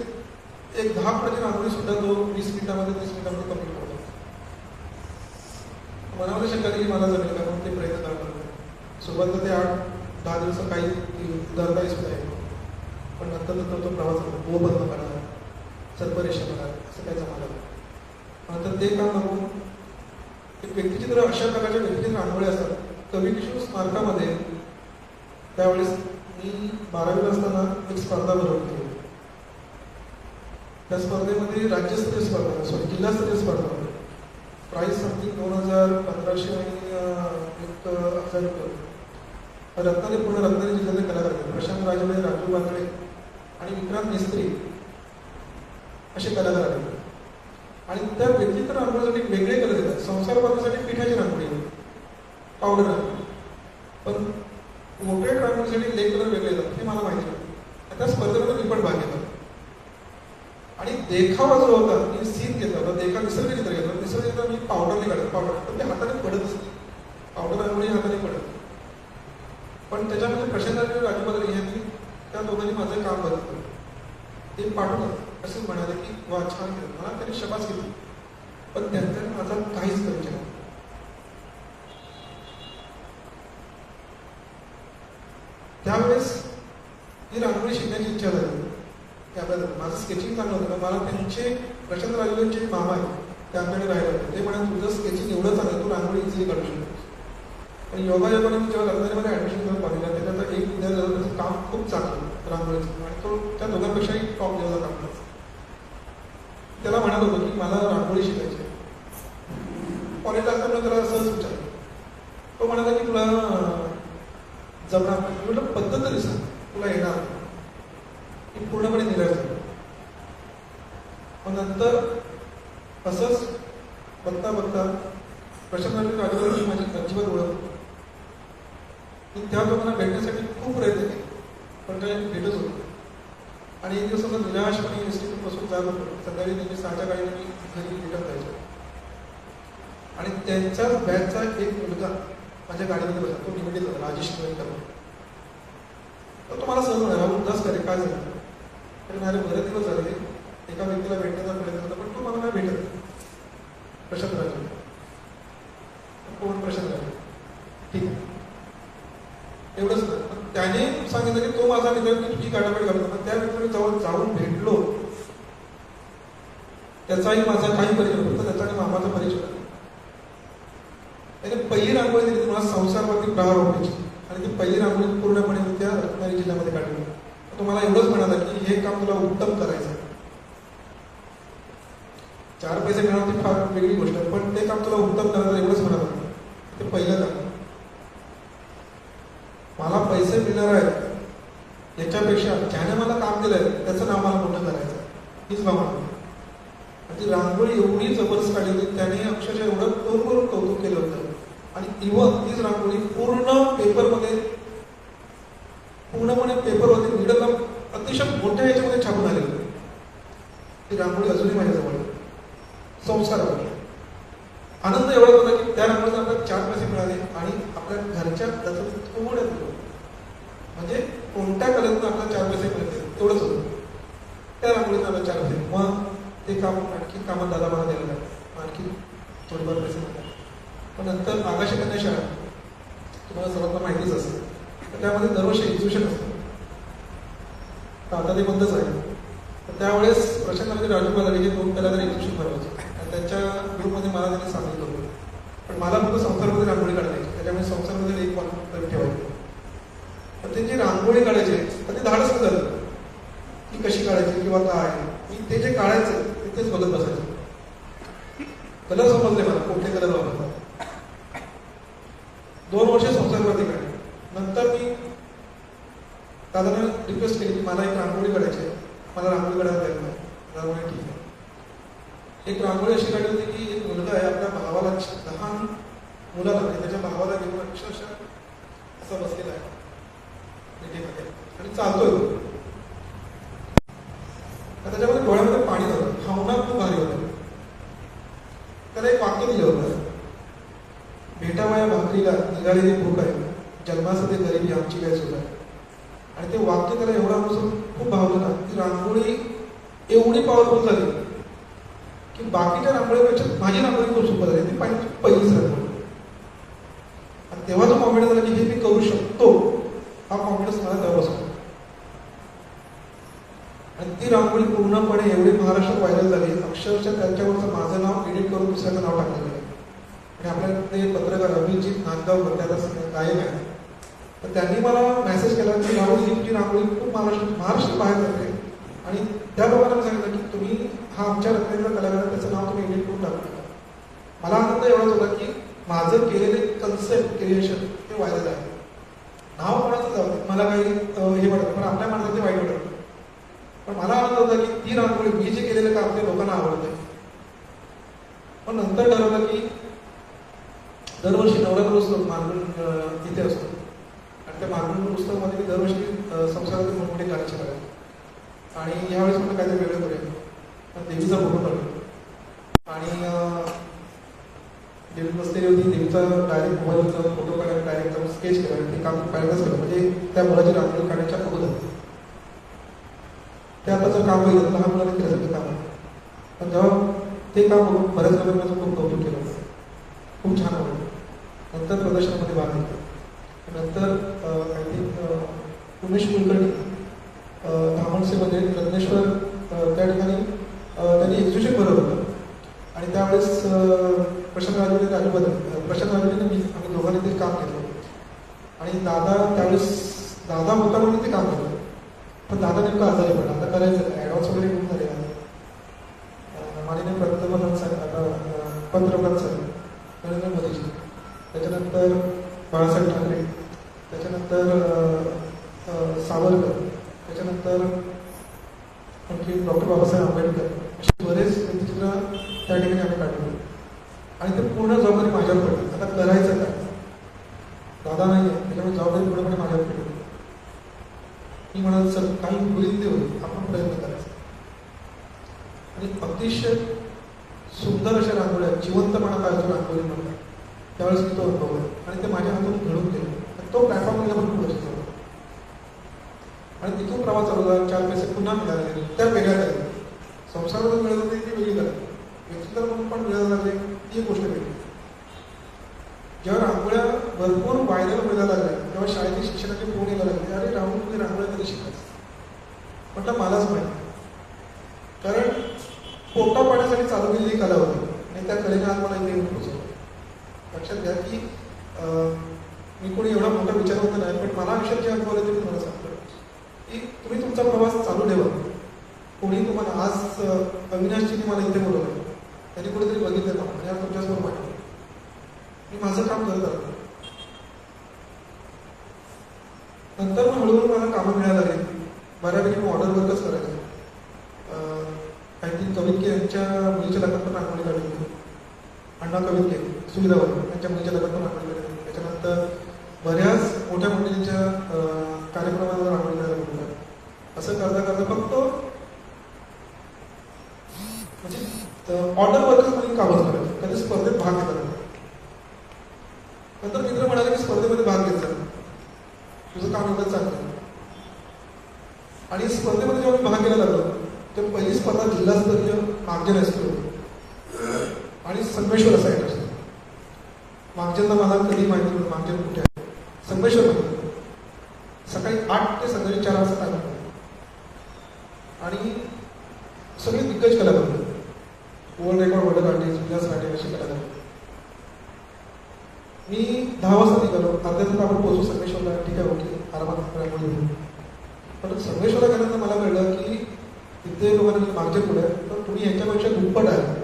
एक 10 फुटाची रांगोळी सुद्धा 20 मिनिटामध्ये 30 मिनिटामध्ये कम्प्लीट होतो. मनामध्ये शंका आली की मला जमेल का, म्हणून ते प्रयत्न करणार. सुरुवातीला ते 8-10 दिवस काही उदाहरणाही सुद्धा येतो. पण नंतर तो प्रवास होतो. बंद करा, सर्परेषा करा, असं काय जमाला. नंतर ते काम करून एक व्यक्तिचित्र अशा प्रकारच्या व्यक्तिचित्र रांगोळी असतात. कवी किशोर स्मारकामध्ये त्यावेळेस मी 12वीला असताना एक स्पर्धा भरवली. त्या स्पर्धेमध्ये राज्यस्तरीय स्पर्धा, जिल्हास्तरीय स्पर्धा होती. प्राईज समथिंग 2,500 आणि 1,000 रुपये. रत्नागिरी जिल्ह्यातले कलाकार आहेत. प्रशांत राजवडे, राजू बांगडे आणि विक्रांत मिस्त्री असे कलाकार आहेत. आणि त्या व्यक्तिगत रांगोळीसाठी वेगळे कलर देतात. संसार बांधण्यासाठी पिठाची रांगोळी, पावडर रांगोळी, पण मोठ्या रांगोळीसाठी लेग कलर वेगळे येतात, हे मला माहिती नाही. त्या स्पर्धेमध्ये मी पण भाग घेतला. आणि देखावा जो होता, मी सीन घेतला होता, देखा निसर्ग चित्र घेतला. निसर्ग चित्र मी पावडरने काढत, पावडर पण ते हाताने पडत असते, पावडर रांगोळी हाताने पडत. पण त्याच्यामध्ये प्रशांत आणि राजू बांगडे यांनी त्या दोघांनी माझं काम बघितलं. ते पाठवलं असं म्हणाले की वा छान केलं. मला त्यांनी शबास केली, पण त्यानंतर माझा काहीच परिचय नाही. त्यावेळेस ही रांगोळी शिकण्याची इच्छा झाली. माझं स्केचिंग चांगलं होतं. मला त्यांचे प्रशांत राजूचे मामा आहे, ते आमच्याकडे राहिला होते. ते म्हणाले तुझं स्केचिंग एवढं चांगलं, तू रांगोळी इझिली काढू शकतो. पण योगायोगाने मी जेव्हा रत्नागिरीमध्ये ऍडमिशन करून पाहिलं, त्याच्यात एक विद्यार्थी त्याचं काम खूप चांगलं रांगोळीचं, आणि तो त्या दोघांपेक्षाही टॉप लेवलला काम करायचा. त्याला म्हणत होतो की मला रांगोळी शिकायची. कॉलेजला असताना त्याला सहज विचारलं. तो म्हणाला की तुला जमणार नाही. म्हटलं पद्धत तरी सांग, तुला येणार. मी पूर्णपणे निराश झालो. मग नंतर असंच बघता बघता प्रशांत राजूची माझी अजिबात ओळख. मी त्या दोघांना भेटण्यासाठी खूप प्रयत्न केले, पण काही भेटच होतो. आणि एक दिवस असं निराशपणे इन्स्टिट्यूटपासून जात होतो. संध्याकाळी नेहमी 6च्या गाडीने मी घरी रिटर्न जायचो. आणि त्यांच्याच बॅचचा एक मुलगा माझ्या गाडीमध्ये बसला. तो निवडीत होता, राजेश निवडकर. तर तो मला सहज म्हणाला, उदास करे काय झालं. तर माझे बरेच दिवस झाले एका व्यक्तीला भेटण्याचा प्रयत्न होता, पण तो मला नाही भेटत. प्रशांत राजू. कोण प्रशांत राजू? ठीक आहे, एवढंच नाही. पण त्याने सांगितलं की तो माझा मित्र, मी तुझी गाठाभेट घालतो. पण त्या व्यक्तीने जवळ जाऊन भेटलो. त्याचाही माझा काही परिचय होता, त्याचा आणि मामाचा परिचय. त्याने पहिली रांगोळी दिली मला संसारवरती प्रहार होण्याची, आणि ती पहिली रांगोळी पूर्णपणे मी त्या रत्नागिरी जिल्ह्यामध्ये काढली. तो मला एवढंच म्हणाला की हे काम तुला उत्तम करायचं. 4 पैसे मिळवणे ती फार वेगळी गोष्ट आहे, पण ते काम तुला उत्तम करायचं एवढंच म्हणाला. ते पहिलं काम. मला पैसे मिळणार आहेत याच्यापेक्षा ज्याने मला काम दिलंय त्याचं नाव मला मोठं करायचं, हीच भावना. ती रांगोळी एवढी जबरदस्त काढली होती, त्याने अक्षरशः एवढं करून कौतुक केलं होतं. आणि इव्हन तीच रांगोळी पूर्ण पेपरमध्ये, पूर्णपणे पेपरवरती निडला अतिशय मोठ्या याच्यामध्ये छापून आली होती. ती रांगोळी अजूनही माझ्याजवळ आहे. संसारावर आनंद एवढा होता की त्या रांगोळीत आपल्याला 4 पैसे मिळाले, आणि आपल्या घरच्या थोड्या म्हणजे कोणत्या कलेतून आपल्याला 4 पैसे मिळते तेवढंच होतं. त्या रांगोळीत आपल्याला 4 पैसे. मग ते काम आणखी कामात दादा मला द्यायला लागलं, आणखी थोडेफार पैसे मिळतात. पण नंतर आकाश कन्या शाळा तुम्हाला सर्वांना माहितीच असेल, तर त्यामध्ये दरवर्षी एक्झिबिशन असतं. तर आता ते बंदच आहे. तर त्यावेळेस प्रशांत आणि राजू बांगडे हे 2 कलाकार एक्झिबिशन भरवायचे, आणि त्यांच्या ग्रुपमध्ये मला त्यांनी सामील करून. पण मला फक्त संसारमध्ये रांगोळी काढायची, त्याच्यामुळे संसारमध्ये एक कॉन्फिडन्स ठेवायची. पण ते जे रांगोळी काढायचे तर ते धाडस झालं की कशी काढायची किंवा काय. मी ते जे काढायचं तेच बघत बसायचं. कलर समजले मला, कोणते कलर वापरतात. 2 वर्ष संसारवरती काढले. नंतर मी दादांना रिक्वेस्ट केली की मला एक रांगोळी काढायची, मला रांगोळी काढायला द्यायला नाही. रांगोळी ठीक आहे. एक रांगोळी अशी काढली होती की एक मुलगा आहे, आपल्या भावाला, लहान मुलाला म्हणजे त्याच्या भावाला घेऊन अक्षरशः असं बसलेला आहे आणि चालतोय. त्याच्यामध्ये डोळ्यामध्ये पाणी झालं, भावना खूप भारी होतं. त्याला एक वाक्य दिलं होतं, भेटावया भाकरीला निघालेली भूक आहे, जन्मासाठी गरिबी आमची काय सुद्धा. आणि ते वाक्य त्याला एवढा खूप भावलं ना, ती रांगोळी एवढी पॉवरफुल झाली की बाकीच्या रांगोळीपेक्षा माझी रांगोळी खूप सोपं झाली. ती पहिलीच रांगोळी. आणि तेव्हा जो कॉन्फिडन्स झाला की हे मी करू शकतो, हा कॉन्फिडन्स मला तेव्हापासून. आणि ती रांगोळी पूर्णपणे एवढी महाराष्ट्रात व्हायरल झाली, अक्षरशः त्यांच्यावरचं माझं नाव एडिट करून दुसऱ्याचं नाव टाकलं गेलं. आणि आपल्या ते पत्रकार अभिजित नांदगावकर, त्याला गायक आहे, तर त्यांनी मला मेसेज केला की राहुल ही तुझी रांगोळी खूप महाराष्ट्रात बाहेर जाते, आणि त्या लोकांना मी सांगितलं की तुम्ही हा आमच्या रत्नागिरीचा कलाकार आहे, त्याचं नाव तुम्ही एडिट करून टाकू नका. मला आनंद एवढाच होता की माझं केलेले कन्सेप्ट क्रिएशन ते व्हायरल आहे. नाव कोणाचं जाऊ दे, मला काही हे वाटत, पण आपल्या माणसाला ते वाईट वाटत. पण मला आनंद होता की ती रांगोळी मी जे केलेलं काम ते लोकांना आवडतंय. पण नंतर ठरवलं की दरवर्षी नवरात्र उत्सव मार्गून इथे असतो आणि त्या मार्गून उत्सवामध्ये मी दरवर्षी संसारातील मोठमोठे कार्यक्रम करायचे. आणि यावेळेस मला काहीतरी वेगळं करूया. पण देवीचा फोटो काढला आणि देवी बसलेली होती. देवीचा डायरेक्ट मोबाईलचा फोटो काढायला डायरेक्ट स्केच केला. ते काम पहिल्यांदाच केलं, म्हणजे त्या मुलाची रांगोळी काढण्याच्या अगोदर. ते आता जर काम केलं लहान मुलांनी केलं ते काम, पण जेव्हा ते काम बघून बऱ्याच लोकांनी माझं खूप कौतुक केलं, खूप छान आवडलं. नंतर प्रदर्शनामध्ये भाग घेतला. नंतर आय थिंक उमेश कुलकर्णी धामणसेमध्ये रत्नेश्वर त्या ठिकाणी त्यांनी एक्झिबिशन भरवलं होतं. आणि त्यावेळेस प्रशांत राजवडे प्रशांत राजवडेने आम्ही दोघांनी ते काम केलं होतं. आणि दादा त्यावेळेस दादा होता म्हणून ते काम केलं, पण दादा नेमका आजारी पडला. आता करायचं ॲडव्हान्स वगैरे घेऊन झाले माननीय पंतप्रधान साहेब नरेंद्र मोदीजी, त्याच्यानंतर बाळासाहेब ठाकरे, त्याच्यानंतर सावरकर, त्याच्यानंतर आणखी डॉक्टर बाबासाहेब आंबेडकर, असे बरेच व्यक्तिचित्र त्या ठिकाणी आम्ही काढले. आणि ते पूर्ण जबाबदारी माझ्यावर पडली. आता करायचं काय, दादा नाही आहे त्याच्यामुळे जबाबदारी पूर्णपणे माझ्यावर पडली. मी म्हणाल सर काही होईल ते होईल, आपण प्रयत्न करायचा. आणि अतिशय सुंदर अशा रांगोळ्या, जिवंतपणा पाहिजे रांगोळी म्हणतात, त्यावेळेस मी तो अनुभवला आणि ते माझ्या हातून घडून गेलो. तो प्लॅटफॉर्म मला पण खूप गरजेचा होता. आणि तिथून प्रवास चालू झाला. 4 पैसे पुन्हा मिळाले, त्या वेगळ्या झाल्या. संसारातून मिळत होते ती वेगळी झाली, व्यक्तिगत म्हणून पण मिळायला लागले ती गोष्ट वेगळी. जेव्हा रांगोळ्या भरपूर व्हायरल व्हायला लागल्या तेव्हा शाळेतील शिक्षकांचे फोन यायला लागले, अरे राहुल तुम्ही रांगोळ्या कधी शिकायचं. म्हटलं मलाच माहिती, कारण पोटा पाण्यासाठी चालू केलेली कला होती आणि त्या कलेने आज मला इथे येऊन पोहोचवलं. लक्षात घ्या की मी कोणी एवढा मोठा विचारवंत नाही, पण मला आयुष्यात जे अनुभव ते मी मला सांगतो की तुम्ही तुमचा प्रवास चालू ठेवा. कोणी तुम्हाला आज अविनाशजीने मला इथे बोलवलं, त्यांनी कुठेतरी बघितलं ना आणि आज तुमच्यासमोर मांडलं. मी माझं काम करत आलो. नंतर मग हळूहळू मला कामं मिळायला लागली. बऱ्यापैकी मी ऑर्डर वर्कच करायचो. आय थिंक कवितके यांच्या मुलीच्या लग्नात पण रांगोळी काढली होती. अण्णा कवितके सुविधावर त्यांच्या मुलीच्या लग्नात पण रांगोळी काढली होती. त्याच्यानंतर बऱ्याच मोठ्या मंडळींच्या कार्यक्रमाला रांगोळी काढायला होतं. असं करता करता फक्त म्हणजे ऑर्डर वर्कच म्हणून कामच करायचं, कधी स्पर्धेत भाग घेतला नाही. नंतर मित्र म्हणाले की स्पर्धेमध्ये भाग घेतला, तुझं काम एवढं चांगलं. आणि स्पर्धेमध्ये जेव्हा मी भाग घ्यायला लागलो तर पहिली स्पर्धा जिल्हास्तरीय मागजन हायस्कूल होती आणि संगमेश्वर असायला. मागजनला मला कधी माहिती नव्हतं मागजन कुठे आहे. संगमेश्वरमध्ये सकाळी 8 ते संध्याकाळी 4 वाजता टाइम होता. आणि सगळे दिग्गज कलाकार होते, world record world artist, Vilas Rathe असे कलाकार. मी 10 वाजता निघालो, अर्ध्या तासात आपण पोहोचू संगमेश्वरला. ठीक आहे, ओके, आरामात रांगोळी घेऊन. पण संगमेश्वरला गेल्यानंतर मला कळलं की तिथे लोकांना मागचे पुढे तर तुम्ही यांच्यापेक्षा दुप्पट आहे.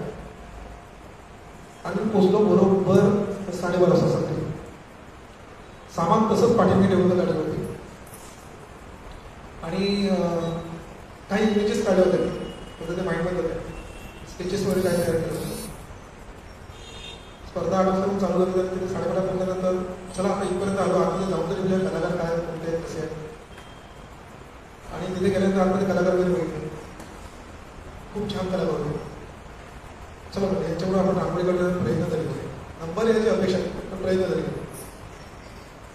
आणि पोचलो बरोबर 12:30 वाजता सकाळी. सामान तसंच पाठीमागे ठेवलं गाडीवरती आणि काही इमेजेस काढले होते, ते माइंडमध्ये होते, स्केचेस वगैरे काय तयार केलं. स्पर्धा 8 वाजता चालू झाली. तर तिथे 12:30 पोहोचल्यानंतर चला आता इथपर्यंत आलो, आतमध्ये जाऊन तरी म्हणजे कलाकार काय कोणते आहेत कसे आहेत. आणि तिथे गेल्यानंतर आतमध्ये कलाकार वगैरे बघितले, खूप छान कलाकार होते. चला म्हणजे याच्यामुळे आपण रांगोळी काढण्याचा प्रयत्न तरी केले. नंबर याची अपेक्षा पण प्रयत्न तरी केले.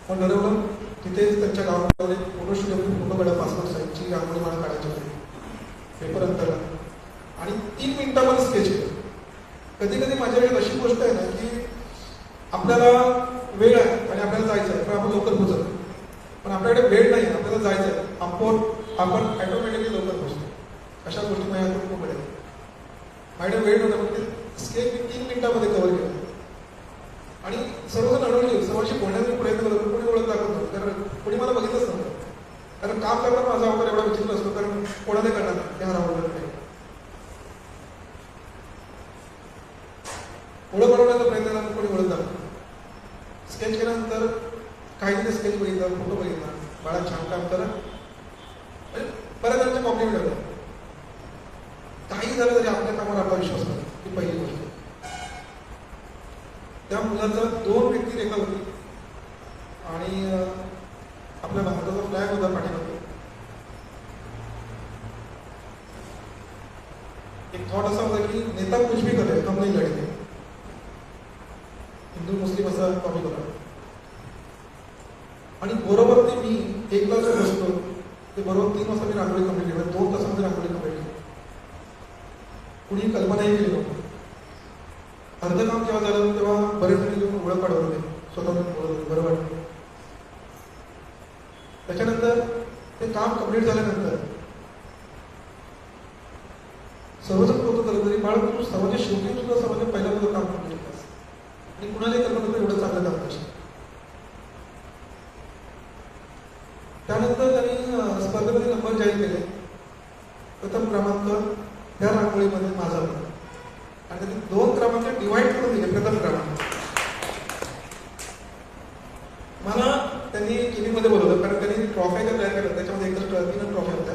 पण ठरवलं तिथेच त्यांच्या गावामध्ये फोटोशूट फोटो काढा, पासपोर्ट साईजची रांगोळी मला काढायची होती. पेपर अंतरला आणि 3 मिनिटामध्ये स्केच केलं. कधी कधी माझ्याकडे अशी गोष्ट आहे ना की आपल्याला वेळ आहे आणि आपल्याला जायचं आहे, पण आपण लवकर पोहोचत. पण आपल्याकडे वेळ नाही, आपल्याला जायचं आहे, आपण ॲटोमॅटिकली लवकर पोहोचतो. अशा गोष्टी माझ्या हातून खूप मिळाल्या. माझ्याकडे वेळ नव्हता, पण ते स्केच मी 3 मिनिटामध्ये कव्हर केलं. आणि सर्वजण अडवले, सर्वांशी बोलण्याचा प्रयत्न करतो, कोणी ओळख दाखवत नव्हतं, कारण कोणी मला बघितलंच नव्हतं. कारण काम करताना माझा अवतार एवढा विचित्र असतो, कारण कोणाला करणार नाही, त्या राहुल गणपती ओळख बनवण्याचा प्रयत्न केला, कोणी ओळख दाखवली. स्केच केल्यानंतर काही तिथे स्केच बघितलं, फोटो बघितला, बाळा छान काम करा, बऱ्याच जणांचे कॉम्प्लिमेंट होतं. काही झालं तरी आपल्या कामावर आपला विश्वास नाही, ही पहिली गोष्ट. त्या मुलाचा 2 व्यक्तिरेखा होती आणि आपल्या भारताचा फ्लॅग होता पाठीमागे. एक थॉट असा होता की नेता कुछ भी करे हम नहीं लढेंगे, हिंदू मुस्लिम असा टॉपिक होता. आणि बरोबर ते मी 1 तास बसलो, ते बरोबर 3 वाजता मी रांगोळी कंप्लीट केली, 2 तासामध्ये रांगोळी कंप्लीट केली. कुणी कल्पनाही केली नव्हती. अर्ध काम जेव्हा झालं तेव्हा बरेच जण येऊन ओळख काढवत होते, स्वतः बोलत होते, बरं वाटलं. त्याच्यानंतर ते काम कंप्लीट झाल्यानंतर सर्वजण होतं झालं तरी बाळ तू सर्वांच्या शेवटी सुद्धा सर्वांच्या पहिल्यांदा काम कंप्लीट केलंस आणि कुणालाही कल्पना नव्हतं एवढं चांगलं काम करशील. त्यानंतर त्यांनी स्पर्धेमध्ये नंबर जाहीर केले. प्रथम क्रमांक त्या रांगोळीमध्ये माझा होता आणि त्यांनी 2 क्रमांक डिवाइड करून दिले. प्रथम क्रमांक मला त्यांनी केबीमध्ये बोलवलं, कारण त्यांनी ट्रॉफ्या तयार केल्या. त्याच्यामध्ये एक तर 3 ट्रॉफ्या होत्या,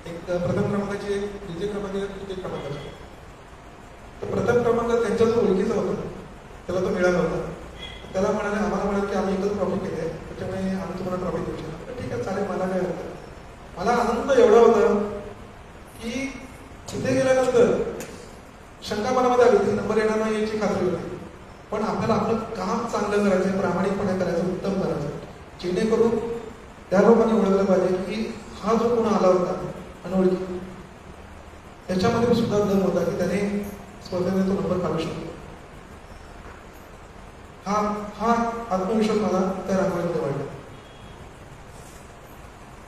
एक प्रथम क्रमांकाची, एक द्वितीय क्रमांकाची, तृतीय क्रमांकाची. तर प्रथम क्रमांक त्यांच्या जो ओळखीचा होता त्याला तो मिळाला होता. त्याला म्हणाले, आम्हाला म्हणाले की आम्ही एकच ट्रॉफी केली आहे, त्याच्यामुळे आम्ही तुम्हाला ट्रॉफी देऊ शकतो. ठीक आहे, चालेल, मला काय होतं. मला आनंद एवढा होता की तिथे गेल्यानंतर शंका मनामध्ये आली होती, नंबर येणार नाही याची खात्री होती. पण आपल्याला आपलं काम चांगलं करायचं, प्रामाणिकपणे करायचं, उत्तम करायचं, जेणेकरून त्या लोकांनी ओळखलं पाहिजे की हा जो कोण आला होता अनोळखी, त्याच्यामध्ये सुद्धा दम होता की त्याने स्पर्धेमध्ये तो नंबर काढू शकतो. हा आत्मविश्वास मला त्या रांगोळीमध्ये वाढला.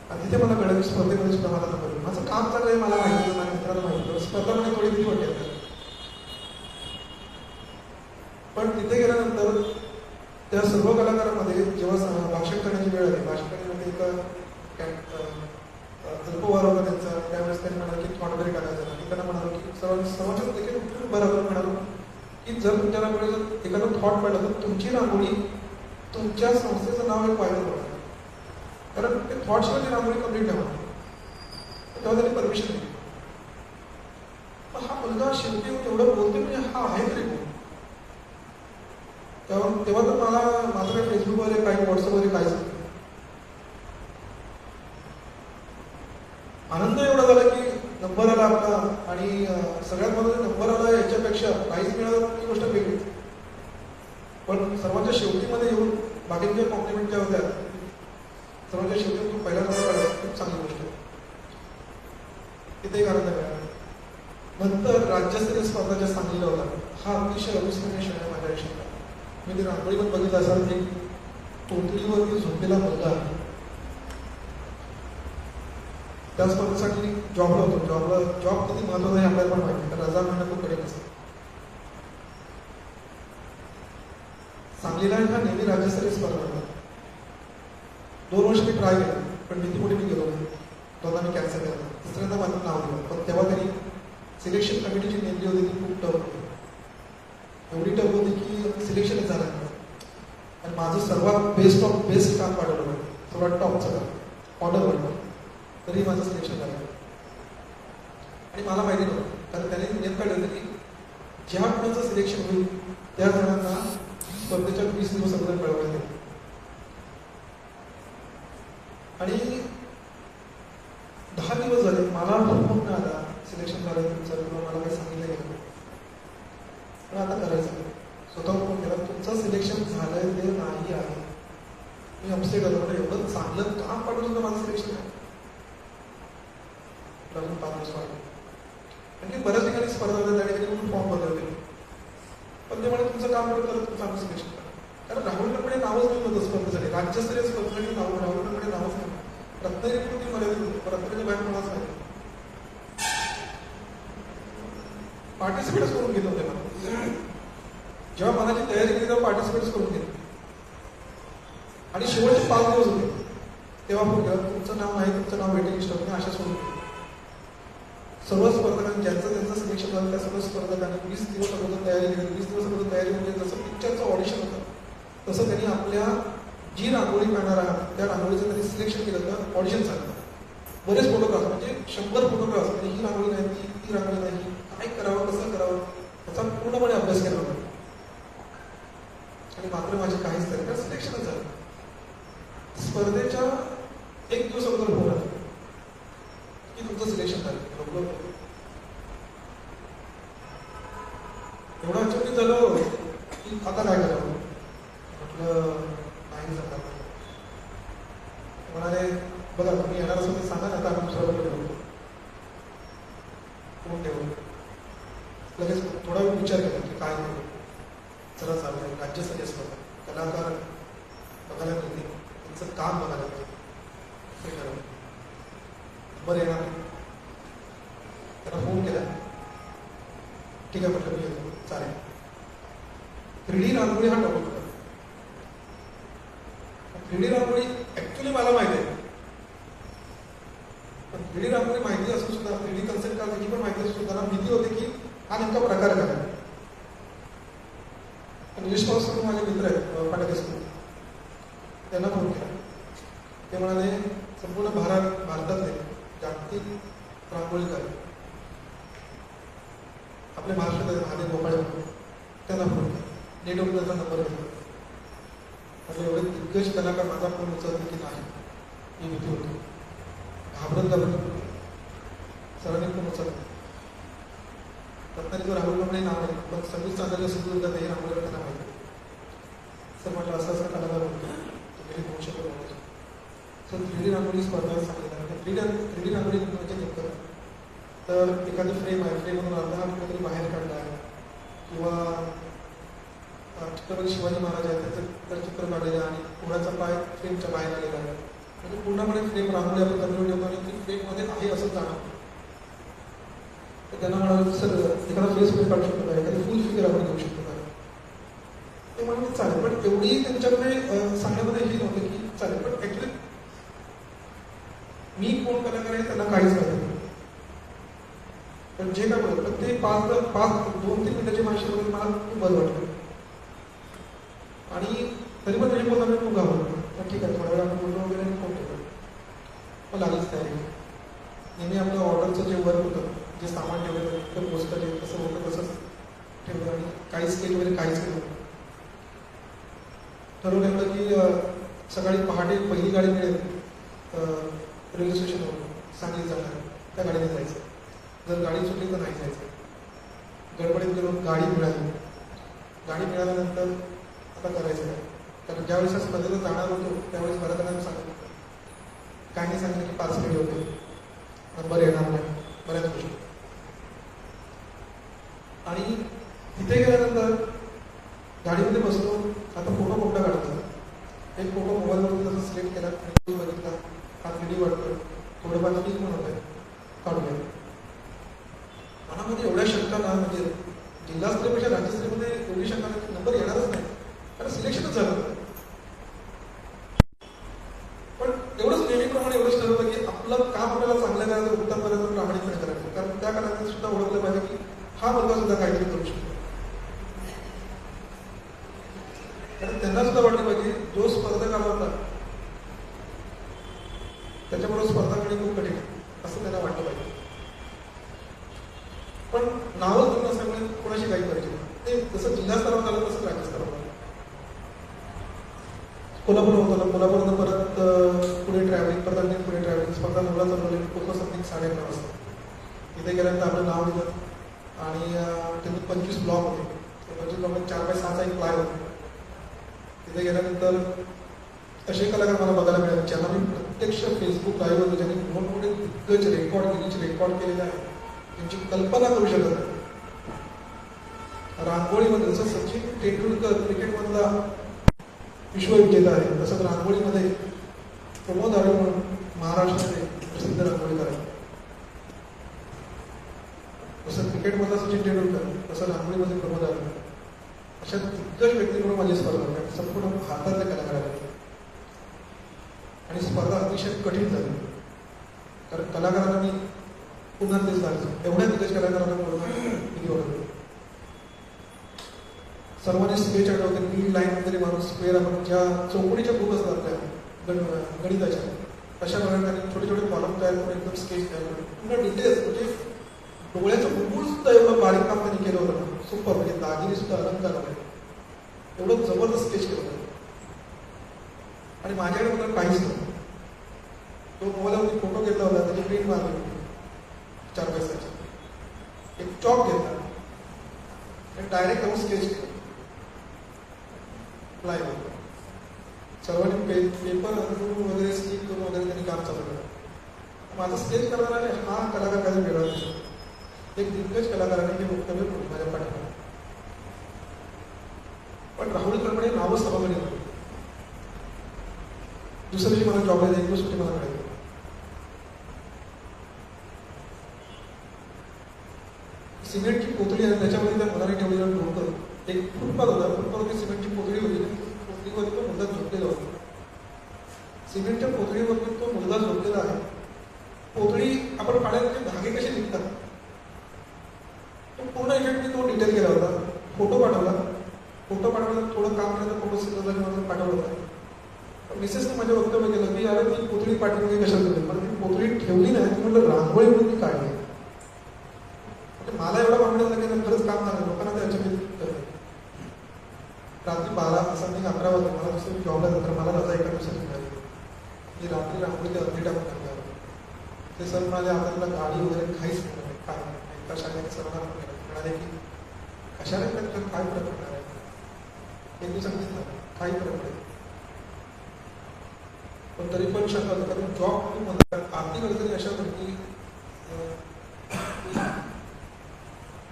आणि तिथे मला कळलं की स्पर्धेमध्ये सुद्धा मला नंबर येईल. माझं काम चांगलं आहे, मला माहिती होतं, माझ्या मित्राला माहिती होतं. स्पर्धामध्ये थोडी भीती वाटते. पण तिथे गेल्यानंतर त्या सर्व कलाकारांमध्ये जेव्हा भाषण करण्याची वेळ आली, भाषण करण्यामध्ये अल्पवार होता त्यांचा, त्यावेळेस त्यांनी म्हणाले की थॉट वगैरे करायचं. आणि त्यांना म्हणालो की सर्वांच्या देखील बरोबर म्हणालो की जर तुमच्या रांगोळी जर एखादं थॉट पडलं तर तुमची रांगोळी तुमच्या संस्थेचं नाव एक व्हायला पडतं, कारण ते थॉटशिवाय ती रांगोळी कम्प्लीट नाही होणार. तेव्हा त्यांनी परमिशन दिली. हा मुलगा शेवटी तेवढं बोलतो म्हणजे हा आहे तरी कोण. तेव्हा तर मला माझं काही फेसबुक वगैरे काही व्हॉट्सअप वगैरे काहीच नाही. आनंद एवढा झाला की नंबर आला आपला. आणि सगळ्यात महत्त्वाचा नंबर आला याच्यापेक्षा प्राईज मिळालं ही गोष्ट वेगळी. पण सर्वांच्या शेवटीमध्ये येऊन बाकीच्या कॉम्प्लिमेंट ज्या होत्या, सर्वांच्या शेवटी तू पहिला नंबर काढला, खूप चांगली गोष्ट आहे. तिथे एक आनंद मिळाला. नंतर राज्यस्तरीय स्पर्धा ज्या सांगलीला होता, हा अतिशय अविस्मरणीय क्षण आहे माझ्या आयुष्यात. मी ती रांगोळी पण बघितलं असाल, एक पोटलीवरती झोपलेला मुलगा त्या स्पर्धेसाठी जॉबला होतो. जॉब किती महत्वाचा आहे आपल्याला पण माहिती, तर रजा मिळणं खूप कठीण असतं. सांगलीला हा नेहमी राज्यस्तरीय स्पर्धा होता. 2 वर्ष मी ट्राय केलं, पण भीतीमुळे मी गेलो नाही. दोनदा मी कॅन्सल केला. तिसऱ्यांदा माझं नाव दिलं, पण तेव्हा त्यांनी सिलेक्शन कमिटीची नेमली होती ती खूप टफ होती. एवढी टफ होती की सिलेक्शनच झालं नाही. आणि माझं सर्वात बेस्ट ऑफ बेस्ट काम पाठवलं होतं, सर्वात टॉपचं काम ऑर्डर बनलं, तरी माझं सिलेक्शन झालं. आणि मला माहिती नव्हतं, कारण त्याने नियम काढले होते की ज्या कोणाचं सिलेक्शन होईल त्या जणांना स्पर्धेच्या 20 दिवस अगोदर मिळवण्यात येईल. आणि 10 दिवस झाले, मला फोन नाही आला सिलेक्शन झालं तुमचं किंवा मला काही सांगितलं गेलं. पण आता करायचं, स्वतः फोन केला, तुमचं सिलेक्शन झालंय ते नाही आहे. मी अपसेट झालो, म्हणजे एवढं चांगलं काम पाठवून सुद्धा माझं सिलेक्शन आहे. 5 दिवस वाढले. म्हणजे बऱ्याच ठिकाणी स्पर्धा होत्या, त्या ठिकाणी म्हणून फॉर्म भरले होते. पण ते म्हणजे तुमचं काम करत तुमचं आम्ही सिलेक्शन करा. कारण राहुल गणपती नावच नाही होतं स्पर्धेसाठी, राज्यस्तरीय स्पर्धेसाठी राहुल गणपती नावच नाही. रत्नागिरी मर्यादित होतं, रत्नागिरी बाहेर कोणाच नाही. पार्टिसिपेटच करून घेत होते मला. जेव्हा मनाची तयारी केली तेव्हा पार्टिसिपेटच करून घेतली. आणि शेवटचे 5 दिवस होते तेव्हा फोन केला, तुमचं नाव आहे, तुमचं नाव वेटिंग लिस्टवर, मी अशा सोडून सर्व स्पर्धकांनी ज्यांचं त्यांचं सिलेक्शन झालं त्या सर्व स्पर्धकांनी 20 दिवस अगोदर तयारी केली. 20 दिवस अगोदर तयारी म्हणजे जसं पिक्चरचं ऑडिशन होतं तसं त्यांनी आपल्या जी रांगोळी काढणार आहात त्या रांगोळीचं त्यांनी सिलेक्शन केलं तर ऑडिशन झालं. बरेच फोटोग्राफ म्हणजे 100 फोटोग्राफ म्हणजे ही रांगोळी नाही ती रांगोळी नाही काय करावं कसं करावं त्याचा पूर्णपणे अभ्यास केला होता. आणि मात्र माझे काहीच तरी तर सिलेक्शनच झालं. स्पर्धेच्या 1 दिवस अगोदर फोन आला की तुमचं सिलेक्शन झालं. एवढं अचंबित झालं की आता काय करावं म्हटलं नाही झालं. म्हणाले बघा तुम्ही येणार असेल तर सांगा ना आता आम्ही दुसरा ठेवतो कोण ठेवलं. लगेच थोडा वेळ विचार केला की काय करू. चला चालू राज्यस्तरीय स्पर्धा कलाकार बघायला मिळते त्यांचं काम बघायला मिळते ते ठरवलं. बरं येणार त्यांना फोन केला. ठीक आहे म्हटलं मी येतो चालेल. 3D रांगोळी हा टॉपिक होता. 3D रांगोळी ऍक्च्युली मला माहिती आहे पण 3D रांगोळी माहिती असून सुद्धा 3D कन्सेप्ट काय त्याची पण माहिती असून सुद्धा मला भीती होती की हा नेमका प्रकार काय. इंग्लिश पासून माझे मित्र आहेत फाटक स्कूल त्यांना फोन केला. ते म्हणाले संपूर्ण भारतातले जागतिक रांगोळीकार आपल्या महाराष्ट्रात महादेव गोपाळे त्यांना फोन केला. नेटवर्क त्याचा नंबर घेतला. म्हणजे एवढे दिग्गज कलाकार माझा फोन उचलले की नाही ही भीती होती. घाबरत सरांनी फोन उचलला. रत्नागिरीवर राहुल गमणे नाव आहे पण 26 तारखेला सिंधुदुर्गात हे रांगोळीवर त्यांना माहिती. सर म्हटलं असं असं कलाकार होतो तुम्ही होऊ शकत नाही. सर 3D रांगोळी स्पर्धा सांगितलं. 3D रांगोळी म्हणजे नेमकं तर एखादी फ्रेम आहे फ्रेममधून अर्धा कुठेतरी बाहेर काढला आहे किंवा छत्रपती शिवाजी महाराज आहेत त्याचं तर चित्र काढलेलं आणि पुढाचा पाय फ्रेमच्या बाहेर आलेला आहे. म्हणजे पूर्णपणे फ्रेम रांगोळी आपण जमिनीवर ठेवतो आणि ती फ्रेममध्ये आहे असं जाणवतं. तर त्यांना म्हणाले सर एखादा फेस वगैरे काढू शकतो का एखादी फुल फिगर आपण घेऊ शकतो का. ते म्हणजे चालेल पण एवढी त्यांच्याकडे सांगण्यामध्ये हे नव्हतं की चालेल पण ऍक्च्युली मी कोण कलाकार आहे त्यांना काहीच माहिती नाही. पण जे काय बोलत ते 2-3 मिनिटाची भाषा बोलून मला खूप बरं वाटलं. आणि तरी पण तरी बोलताना खूप घाबरलो. पण ठीक आहे थोड्या वेळ आपण बोललो वगैरे फोन ठेवलो. मग लागलीच तयारी. नेहमी आपलं ऑर्डरचं जे वर्क होतं जे सामान ठेवलं ते पोस्टर आहे कसं होतं तसंच ठेवलं आणि काही स्केच वगैरे काहीच केलं. ठरवलं एवढं की सकाळी पहाटे पहिली गाडी मिळेल रेल्वे स्टेशनवर सांगली जाणार त्या गाडीने जायचं. जर गाडी सुटली तर नाही जायचं. गडबडीत गेलो गाडी मिळाली. गाडी मिळाल्यानंतर आता करायचं काय कारण ज्यावेळेस या स्पर्धेला जाणार होतो त्यावेळेस बऱ्याच जणांना सांगितलं काही नाही सांगितलं की पार्सल रेडी होते नंबर येणार नाही बऱ्याच गोष्टी. आणि तिथे गेल्यानंतर गाडीमध्ये बसलो. आता फोटो कुठला काढतो. एक फोटो मोबाईलवरून जसं सिलेक्ट केला आणि बघितला हा 3D वाटतो थोडंफार ठीक पण होतं काढूया. मनामध्ये एवढ्या शंका ना म्हणजे जिल्हास्तरीयपेक्षा राज्यस्तरीयमध्ये एवढी शंका नाही नंबर येणारच नाही कारण सिलेक्शनच झालं. पण एवढंच नेहमीप्रमाणे एवढंच ठरवलं की आपलं काम आपल्याला चांगलं करायचं उत्तमपर्यंत प्रामाणिकपणे करायचं कारण त्या काळात सुद्धा ओळखलं पाहिजे की हा मुलगा सुद्धा काहीतरी करू शकतो. कारण त्यांना सुद्धा वाटलं पाहिजे जो स्पर्धक आला होता त्याच्याबरोबर स्पर्धा करणे खूप कठीण असं त्यांना वाटलं पाहिजे. पण नावच दोन असल्यामुळे कोणाशी काही पाहिजे ते जसं जिल्हा स्तरावर झालं तसं राज्य स्तरावर झालं. कोल्हापूर होतं ना कोल्हापूरनं परत पुढे ट्रॅव्हलिंग परत आणखी पुढे ट्रॅव्हलिंग स्पर्धा मुला चालवली कोकण समथिंग 11:30 वाजता. तिथे गेल्यानंतर आपलं नाव दिलं आणि त्यांनी 25 ब्लॉक होते. 25 ब्लॉकमध्ये 4x6चा एक प्लाय होता. तिथे गेल्यानंतर असे कलाकार मला बघायला मिळाले ज्यांना मी प्रत्यक्ष फेसबुक लाईव्हवर ज्यांनी मोठमोठे दिग्गज रेकॉर्ड केलेले आहे त्यांची कल्पना करू शकत नाही. रांगोळीमध्ये जसं सचिन तेंडुलकर क्रिकेटमधला विश्वविजेता आहे तसंच रांगोळीमध्ये प्रमोद आरे म्हणून महाराष्ट्राचे प्रसिद्ध रांगोळीकार आहे. जसं क्रिकेटमधला सचिन तेंडुलकर तसं रांगोळीमध्ये प्रमोद आरे अशा दिग्गज व्यक्तींकडून माझी स्पर्धा होती. संपूर्ण भारतातले कलाकार आहेत आणि स्पर्धा अतिशय कठीण झाली कारण कलाकारांना मी पुन्हा तेच झालं. एवढ्या दिग्गज कलाकारांना पूर्ण किती ओळखलं. सर्वांनी स्केच आठवते, नील लाईन वगैरे माणूस स्क्वेअर आपण ज्या चौकणीच्या बुक असतात आपल्या गणिताच्या, तशा प्रकारे छोटे छोटे कॉलम तयार करून एकदम स्केच तयार करून पूर्ण डिटेल्स, म्हणजे डोळ्याचं बुलबुल सुद्धा एवढं बारीक काम त्यांनी केलं होतं. सुपर, म्हणजे दागिने सुद्धा अलंकार होते, एवढं जबरदस्त स्केच केलं होतं. आणि माझ्याकडे मला काहीच नव्हतं. तो मोबाईलवरती फोटो घेतला होता, त्याची प्रिंट मारली होती 4 पैशाची, एक चॉक घेतला आणि डायरेक्ट जाऊन स्केच केलं प्लायवर. सर्वांनी पेपर वगैरे स्लिप करून वगैरे त्यांनी काम चालू केलं. माझा स्केच करणारा हा कलाकार काही वेगळा नाही. एक दिग्गज कलाकाराने हे वक्तव्य केलं माझ्या पाठीवर. पण राहुल कर्मडे नावं समाधानी होतं. दुसऱ्या दिवशी मला जॉबला जायचं, सुट्टी मला मिळाली. सिमेंटची पोतळी आहे, त्याच्यामध्ये त्या मुलाने ठेवलेलं डोकं, एक फुटपाथ होता, फुटपाथवरती सिमेंटची पोतळी होती, पोतळीवर तो मुलगा झोपलेला होता. सिमेंटच्या पोतळीवरती तो मुलगा झोपलेला आहे. पोतळी आपण पाण्याचे धागे कसे निघतात, तो पूर्ण इफेक्ट मी तो डिटेल केला होता. फोटो पाठवला, थोडं काम केलं, फोटो सिद्ध पाठवला होता. मिसेसने माझ्या वक्तव्य केलं की अरे ती पोतळी पाठवली कशाला ठेवली, मला ती पोतळी ठेवली नाही, ती म्हटलं रांगोळी म्हणून ती काढली. मला एवढा मागणं झालं की खरंच काम झालं, लोकांना त्याच्या करते. रात्री 12 संध्याकाळी 11 वाजता मला दुसरी जॉबला जातात, मला रजा एका दिवसाची मिळाली. मी रात्री रांगोळीच्या अर्धी टाकून टाकल्यावर ते सर म्हणाले आपल्याला गाडी वगैरे काहीच नाही, काय नाही. एका शाळेने सर्वांना म्हणाले की कशाला काय फरक पडणार आहे. एक दिवस सांगितलं काही फरक पडेल, पण तरी पण शक्य होतं. कारण जॉब खूप म्हणतात, आर्थिक अडचणी अशा होतात की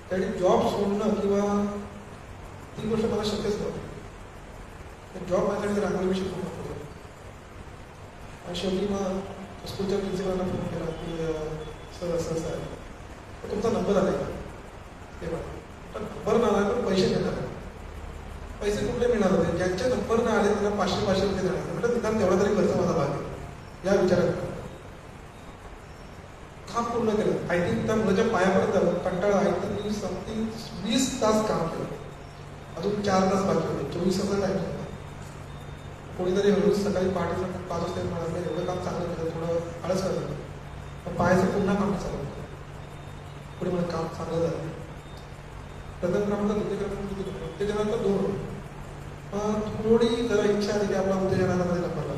त्याने जॉब सोडणं किंवा ती गोष्ट मला शक्यच नव्हती. जॉब माझ्याकडे रांगोळीविषयी खूप महत्त्व होतं. आणि शेवटी मग स्कूलच्या प्रिन्सिपलला फोन केला की सर असं असं आहे, तर तुमचा नंबर आला का ते पण नंबर नाही आला तर पैसे देणार. पैसे कुठले मिळणार होते, ज्यांचे नंबर नाही आले त्यांना 500 रुपये देणार. म्हटलं निदान तेवढा तरी खर्च माझा भाग या विचारात काम पूर्ण केलं. आय थिंक त्या मुलाच्या पायापर्यंत कंटाळा. आय थिंक मी समथिंग 20 तास काम केलं, अजून 4 तास बाकी होते, 24 तासाचा टाईम होता. कोणीतरी रोज सकाळी पहाटे 5 वाजता म्हणाले एवढं काम चांगलं केलं, थोडं आळस करत पण पायाचं पुन्हा काम चालू होतं. पुढे मला काम चांगलं झालं. प्रथम क्रमांक, द्वितीय क्रमांक, उत्तेजनाचा 2. थोडी जरा इच्छा आली की आपला उत्तेजनामध्ये नंबर लागला.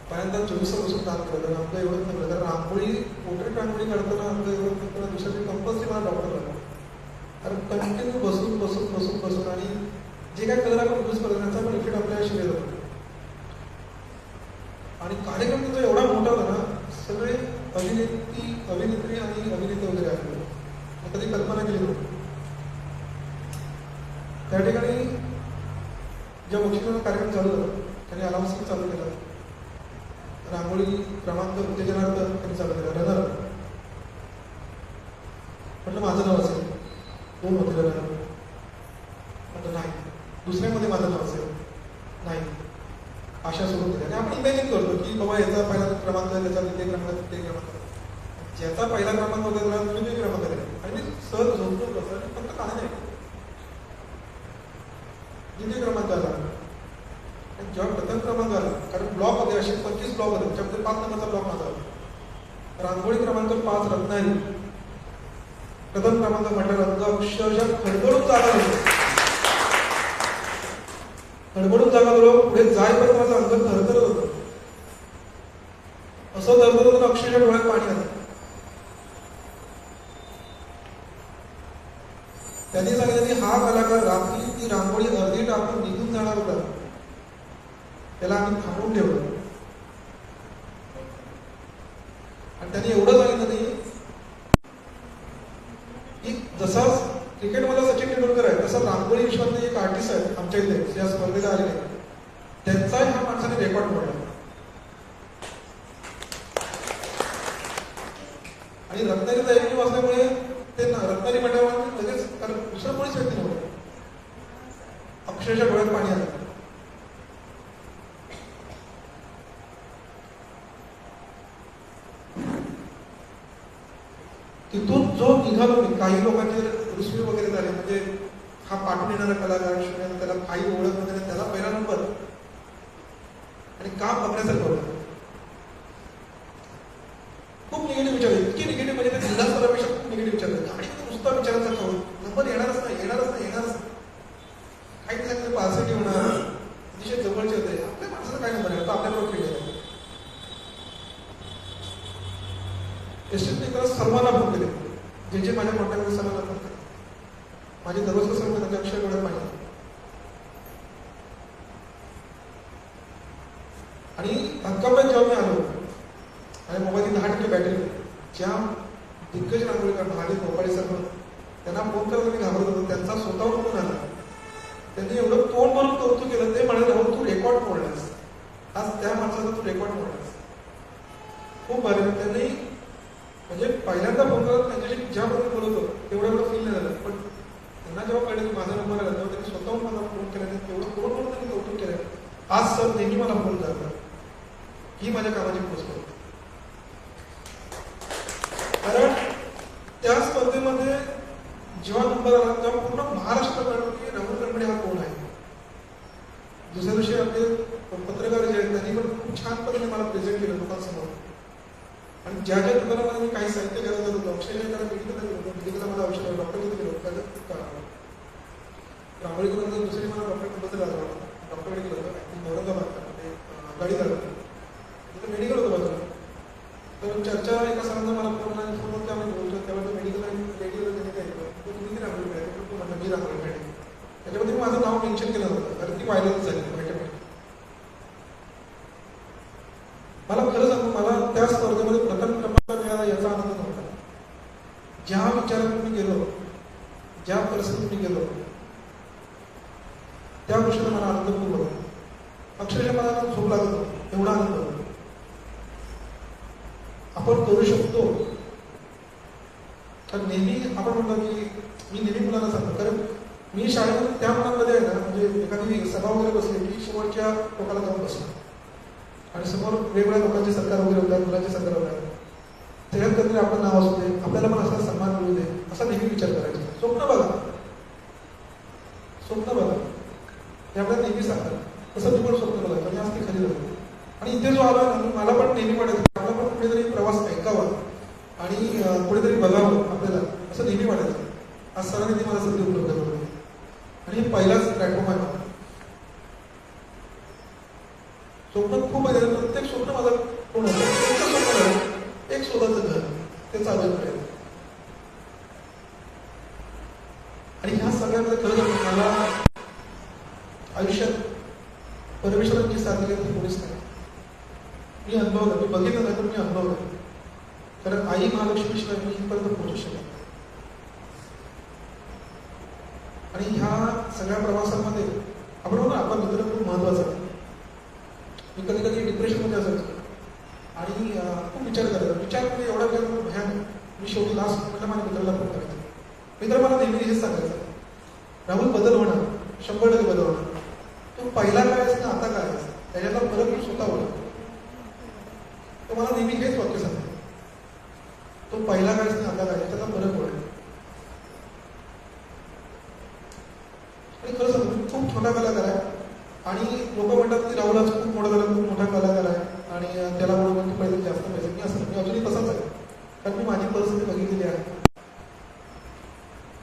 पहिल्यांदा 24 बसून काम केलं तर आमचं एवढंच नव्हतं, कारण रांगोळी पोर्ट्रेट रांगोळी काढताना आमचं एवढंच नव्हतं. दुसऱ्या दिवशी कंपल्सरी मला डॉक्टर लागला, कारण कंटिन्यू बसून आणि जे काय कलर आपण यूज करतो त्याचा पण इफेक्ट आपल्या शरीरात होतो. आणि कार्यक्रम तुमचा एवढा मोठा होता ना, सगळे अभिनेत्री आणि अभिनेते वगैरे आले. कधी कल्पना केली नव्हती. त्या ठिकाणी ज्या बक्षिसाचा कार्यक्रम चालू होता त्यांनी अनाउन्समेंट चालू केला. रांगोळी क्रमांक उत्तेजनार्थ त्यांनी चालू केला. रनर म्हटलं माझं नाव असेल, 2 होते रनर. म्हटलं नाही, दुसऱ्यामध्ये माझं नाव असेल, नाही, आशा सोडून दिल्या. आणि आपण इमॅजिन करतो की बाबा याचा पहिला क्रमांक, त्याचा द्वितीय क्रमांक, तृतीय क्रमांक, ज्याचा पहिला क्रमांक होता त्याला तृतीय क्रमांक दिला. आणि मी सहज झोपतो कसं फक्त काय नाही, द्वितीय क्रमांक आला. जेव्हा प्रथम क्रमांक आला, कारण ब्लॉक होते, असे 25 ब्लॉक होते, त्याच्यामध्ये 5 नंबरचा ब्लॉक माझा होता. रांगोळी क्रमांक 5 रत्नागिरी, प्रथम क्रमांक म्हटलं रंग अक्षरशः खडबडून जागा बरोबर पुढे जाईपर्यंत माझं अंग थरथरत होतं. असं थरथरत होतं अक्षरशः डोळ्यात पाणी आलं. त्यांनी सांगितलं की हा कलाकार रात्री ती रांगोळी अर्धी टाकून निघून जाणार होता, त्याला आम्ही थांबवून ठेवलं. आणि त्यांनी एवढं सांगितलं नाही की जसा क्रिकेटमध्ये सचिन तेंडुलकर आहे तसा रांगोळी विश्वातले एक आर्टिस्ट आहे आमच्या इथे या स्पर्धेला आलेले, त्यांचाही ह्या माणसाने रेकॉर्ड मोडला. आणि रत्नागिरीचा एक असल्यामुळे ते रत्नागिरी म्हटल्यावर लगेच, कारण दुसरं कोणीच व्यक्ती नव्हतं. अक्षरशः डोळ्यात पाणी आलं. तिथून जो निघालो मी, काही लोकांचे रुसवे वगैरे झाले, म्हणजे हा पाठून येणारा कलाकार शिवाय त्याला काही ओळख वगैरे, त्याला पहिला नंबर आणि काम बघण्यासारखं होतं. खूप निगेटिव्ह विचार, इतकी निगेटिव्ह म्हणजे ते जिल्हा स्तरापेक्षा खूप निगेटिव्ह विचार होते. आणि नुसता विचारांसारखं होतं, नंबर येणारच नाही, येणारच नाही, येणारच नाही. काही नाही सांगितलं पार्सिटी होणार, अतिशय जवळचे होते. आपल्या माणसाचा काय नंबर आहे, तो आपल्याबरोबर खेळले. यशस्वी सर्वांना फोन केले, जे जे माझ्या कॉन्टॅक्टमध्ये सर्वांना फोन केले. माझे दररोज सर्व त्यांच्या अक्षर डोळ्यात पाहिजे. आणि धक्कापैकी जेव्हा मी आलो आणि मोबाईलची 10% बॅटरी, ज्या दिग्गज रांगोळीकर महादेव गोपाळे सर त्यांना फोन करायला मी घाबरत होतो. त्यांचा स्वतःहून फोन आला. त्यांनी एवढं तोंड भरून कौतुक केलं. ते म्हणाले, हो तू रेकॉर्ड मोडलास, आज त्या माणसाचा तू रेकॉर्ड मोडलास. खूप भारी. त्यांनी म्हणजे पहिल्यांदा फोन करत त्यांच्याशी ज्याबद्दल बोलत होतो तेवढं एवढं फील नाही झालं. पण त्यांना जेव्हा कळलं की माझा नंबर आला तेव्हा त्यांनी स्वतःहून मला फोन केला. तेवढं फोन करून त्यांनी कौतुक केलं. आज सर नेहमी मला फोन करतात, ही माझ्या कामाची पोस्ट करतो. कारण त्या स्पर्धेमध्ये जेव्हा नंबर आला तेव्हा पूर्ण महाराष्ट्र कळलं की राहुल गणबडे हा कोण आहे. दुसऱ्या दिवशी आपले पत्रकार जे आहेत त्यांनी पण खूप छान पद्धतीने मला प्रेझेंट केलं लोकांसमोर. आणि ज्या ज्या दुकानामध्ये मी काही साहित्य घ्यायला जात होतो, अक्षय त्याला मेडिकलला गेलो, मेडिकलला मला औषध डॉक्टरकडे गेलो, त्याचं खूप कारण रांगोळीकडून दुसरी मला डॉक्टरकडे लागला, डॉक्टरकडे गेलो होतो औरंगाबाद गाडी झालं तिथं मेडिकल होतं बाजूला. तर चर्चा एका सरांचा मला फोन आला, फोनवरती आम्ही बोलतो. त्यावेळेस मेडिकल आणि रेडिओला त्यांनी काय केलं, तुम्ही रांगोळी काढली, तू म्हटलं मी रांगोळी काढली. त्याच्यामध्ये माझं नाव मेन्शन केलं होतं, कारण ती व्हायरल झाली ऑटोमॅटिक. मला खरं सांगू, मला त्या स्पर्धेमध्ये प्रथम क्रमांक मिळाला याचा आनंद नव्हता. ज्या विचारात मी गेलो, ज्या परिस्थितीत मी गेलो, त्या गोष्टीला मला आनंद खूप होता. अक्षरशः मला झोप लागत होती, एवढा आनंद होता. आपण करू शकतो. तर नेहमी आपण म्हणतो की मी नेहमी मुलांना सांगतो, कारण मी शाळेमध्ये त्या मुलांमध्ये आहे ना, म्हणजे एखादी सभा वगैरे बसली की शेवटच्या टोकाला जाऊन बसलो आणि समोर वेगवेगळ्या लोकांचे सरकार वगैरे होतात, मुलांचे सरकार होतात. त्याच्यात कधी आपलं नाव असू दे, आपल्याला पण असा सन्मान मिळू दे, असा नेहमी विचार करायचा. स्वप्न बघा, स्वप्न बघा, हे आपल्याला नेहमी सांगतात. तसं मी पण स्वप्न बघा, म्हणजे आज ती खरी झाली. आणि इथे जो आला ना, मला पण नेहमी वाटायचं आपला पण कुठेतरी प्रवास ऐकावा आणि कुठेतरी बघावं आपल्याला, असं नेहमी वाटायचं. आज सरांनी मला संधी उपलब्ध करून दिली आणि हे पहिलाच प्लॅटफॉर्म आहे मला. स्वप्न खूप आहे, प्रत्येक स्वप्न माझं पूर्ण होतं. एक स्वतःचं घर, ते चालू आहे. आणि ह्या सगळ्यामध्ये खरं मला आयुष्यात परमेश्वरांची साथ दिली तर कोणीच नाही. मी अनुभवलं, मी बघितलं नाही पण मी अनुभवलं. कारण आई महालक्ष्मी शिवाय मी इथपर्यंत पोहोचू शकत नाही. आणि ह्या सगळ्या प्रवासामध्ये आपण बघा, आपला मित्र खूप महत्वाचा आहे. मी कधी कधी डिप्रेशनमध्ये असायचो आणि खूप विचार करायचा. विचार म्हणजे एवढा भयानक. मी शेवटी लास्ट म्हटलं माझ्या मित्राला फोन करायचा. मित्र मला नेहमी हेच सांगायचं, राहुल बदल होणार, 100% बदल होणार. तू पहिला काय आहेस ना आता काय आहेस त्याच्यातला फरक तू स्वतः होणार. तो मला नेहमी हेच वाक्य सांगतो, तो पहिला काय ना आता काय त्याचा फरक होणार. आणि खरं सांगतो, मी खूप छोटा कलाकार आहे आणि लोक म्हणतात की राहुल आज खूप मोठा झाला, खूप मोठा कलाकार आहे आणि त्याला म्हणून की पहिले जास्त पैसे. मी असं मी अजूनही तसाच आहे, कारण मी माझी परिस्थिती बघितलेली आहे.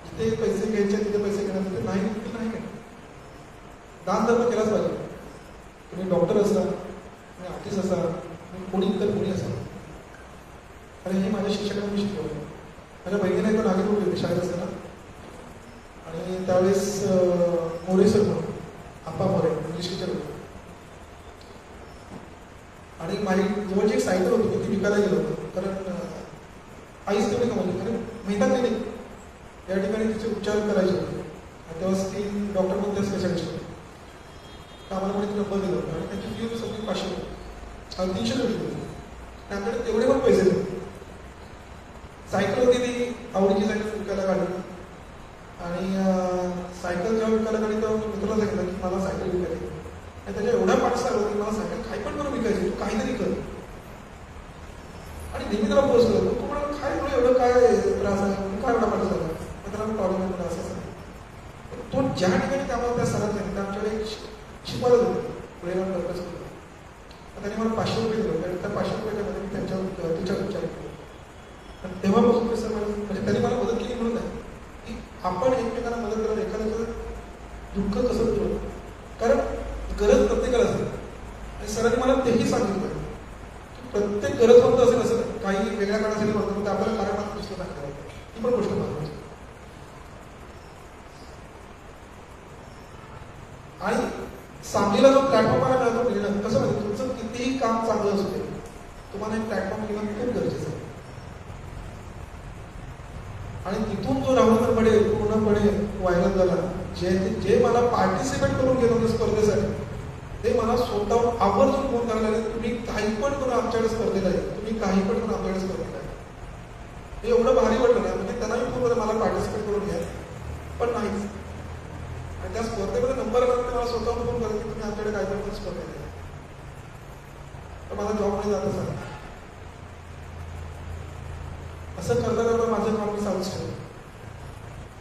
जिथे पैसे घ्यायचे तिथे पैसे घेणार, तिथे नाही तिथे नाही घेणार. दान धर्म केलाच पाहिजे. तुम्ही डॉक्टर असा, तुम्ही आर्टिस्ट असा, तुम्ही कोणी तर कोणी असा. आणि हे माझ्या शिक्षकांनी मी शिकवलं. माझ्या बहिणीने पण आगे होती शाळेत असताना आणि त्यावेळेस मोरे सर म्हणून आप्पा मोरे इंग्लिश टीचर होते. आणि माझी जवळची एक सायकल होती, ती विकायला गेलो होतो. कारण आईच तेवढी कमवली, कारण मेहनत नाही या ठिकाणी तिचे उपचार करायचे होते. आणि तेव्हा ती डॉक्टर म्हणते स्पेशालिस्ट होते. तर आम्हाला कोणी नंबर दिला होता आणि त्यांची फी सगळी 500 होती, 300 होती. त्याकडे तेवढे पण पैसे देते. सायकल होती, ती आवडीची सायकल विकायला काढली. आणि सायकल जेव्हा विकायला काढली तेव्हा मी मित्राला सांगितलं की मला सायकल विकायची. आणि त्याच्या एवढ्या पाठसा आला की मला सायकल काही पण करून विकायची, तू काहीतरी कर. आणि नेहमी त्याला पोस्ट करतो, तू मला काय एवढं काय ज्या ठिकाणी त्यामुळे त्या सरात नाही त्या आमच्याकडे शिकवायला होते प्रेरणा पर्पज करून. त्यांनी मला 500 रुपये दिले आणि त्या 500 रुपयामध्ये मी त्यांच्यावर तिच्यावर विचार केला. आणि तेव्हापासून कसं म्हणजे त्यांनी मला मदत केली म्हणून नाही की आपण एकमेकांना मदत करायला एखाद्याचं दुःख कसं होतं, कारण गरज प्रत्येकाला असते. आणि सरांनी मला तेही सांगितलं की प्रत्येक गरजवंत असेल असं नाही, काही वेगळ्या कारणासाठी म्हणतो ते आपल्याला कारणात दुसरं सांगता येतं. ही पण गोष्ट महत्वाची. आणि सांगलीला जो प्लॅटफॉर्म मला मिळतो मिळणं कसं माहिती, तुमचं कितीही काम चांगलं असू दे तुम्हाला एक प्लॅटफॉर्म मिळणं खूप गरजेचं आहे. आणि तिथून जो राहुल कर्मडे पूर्णपणे व्हायरल झाला, जे मला पार्टिसिपेट करून गेलो होतं स्पर्धेसाठी, ते मला स्वतःहून आवर्जून फोन करायला लागले, तुम्ही काही पण करून आमच्याकडे स्पर्धेला आहे, तुम्ही काही पण करून आमच्याकडे स्पर्धेला आहे. हे एवढं भारी वाटलं ना, म्हणजे त्यांनाही फोन करून मला पार्टिसिपेट करून घ्या, पण नाहीच. आणि त्या स्पर्धेमध्ये नंबर आला तर मला स्वतःहून फोन करत की तुम्ही आमच्याकडे काय पण स्पर्धेला आहे. तर माझा जॉब नाही जात असं असं करता करता माझं काम मी चालूच ठेवलं.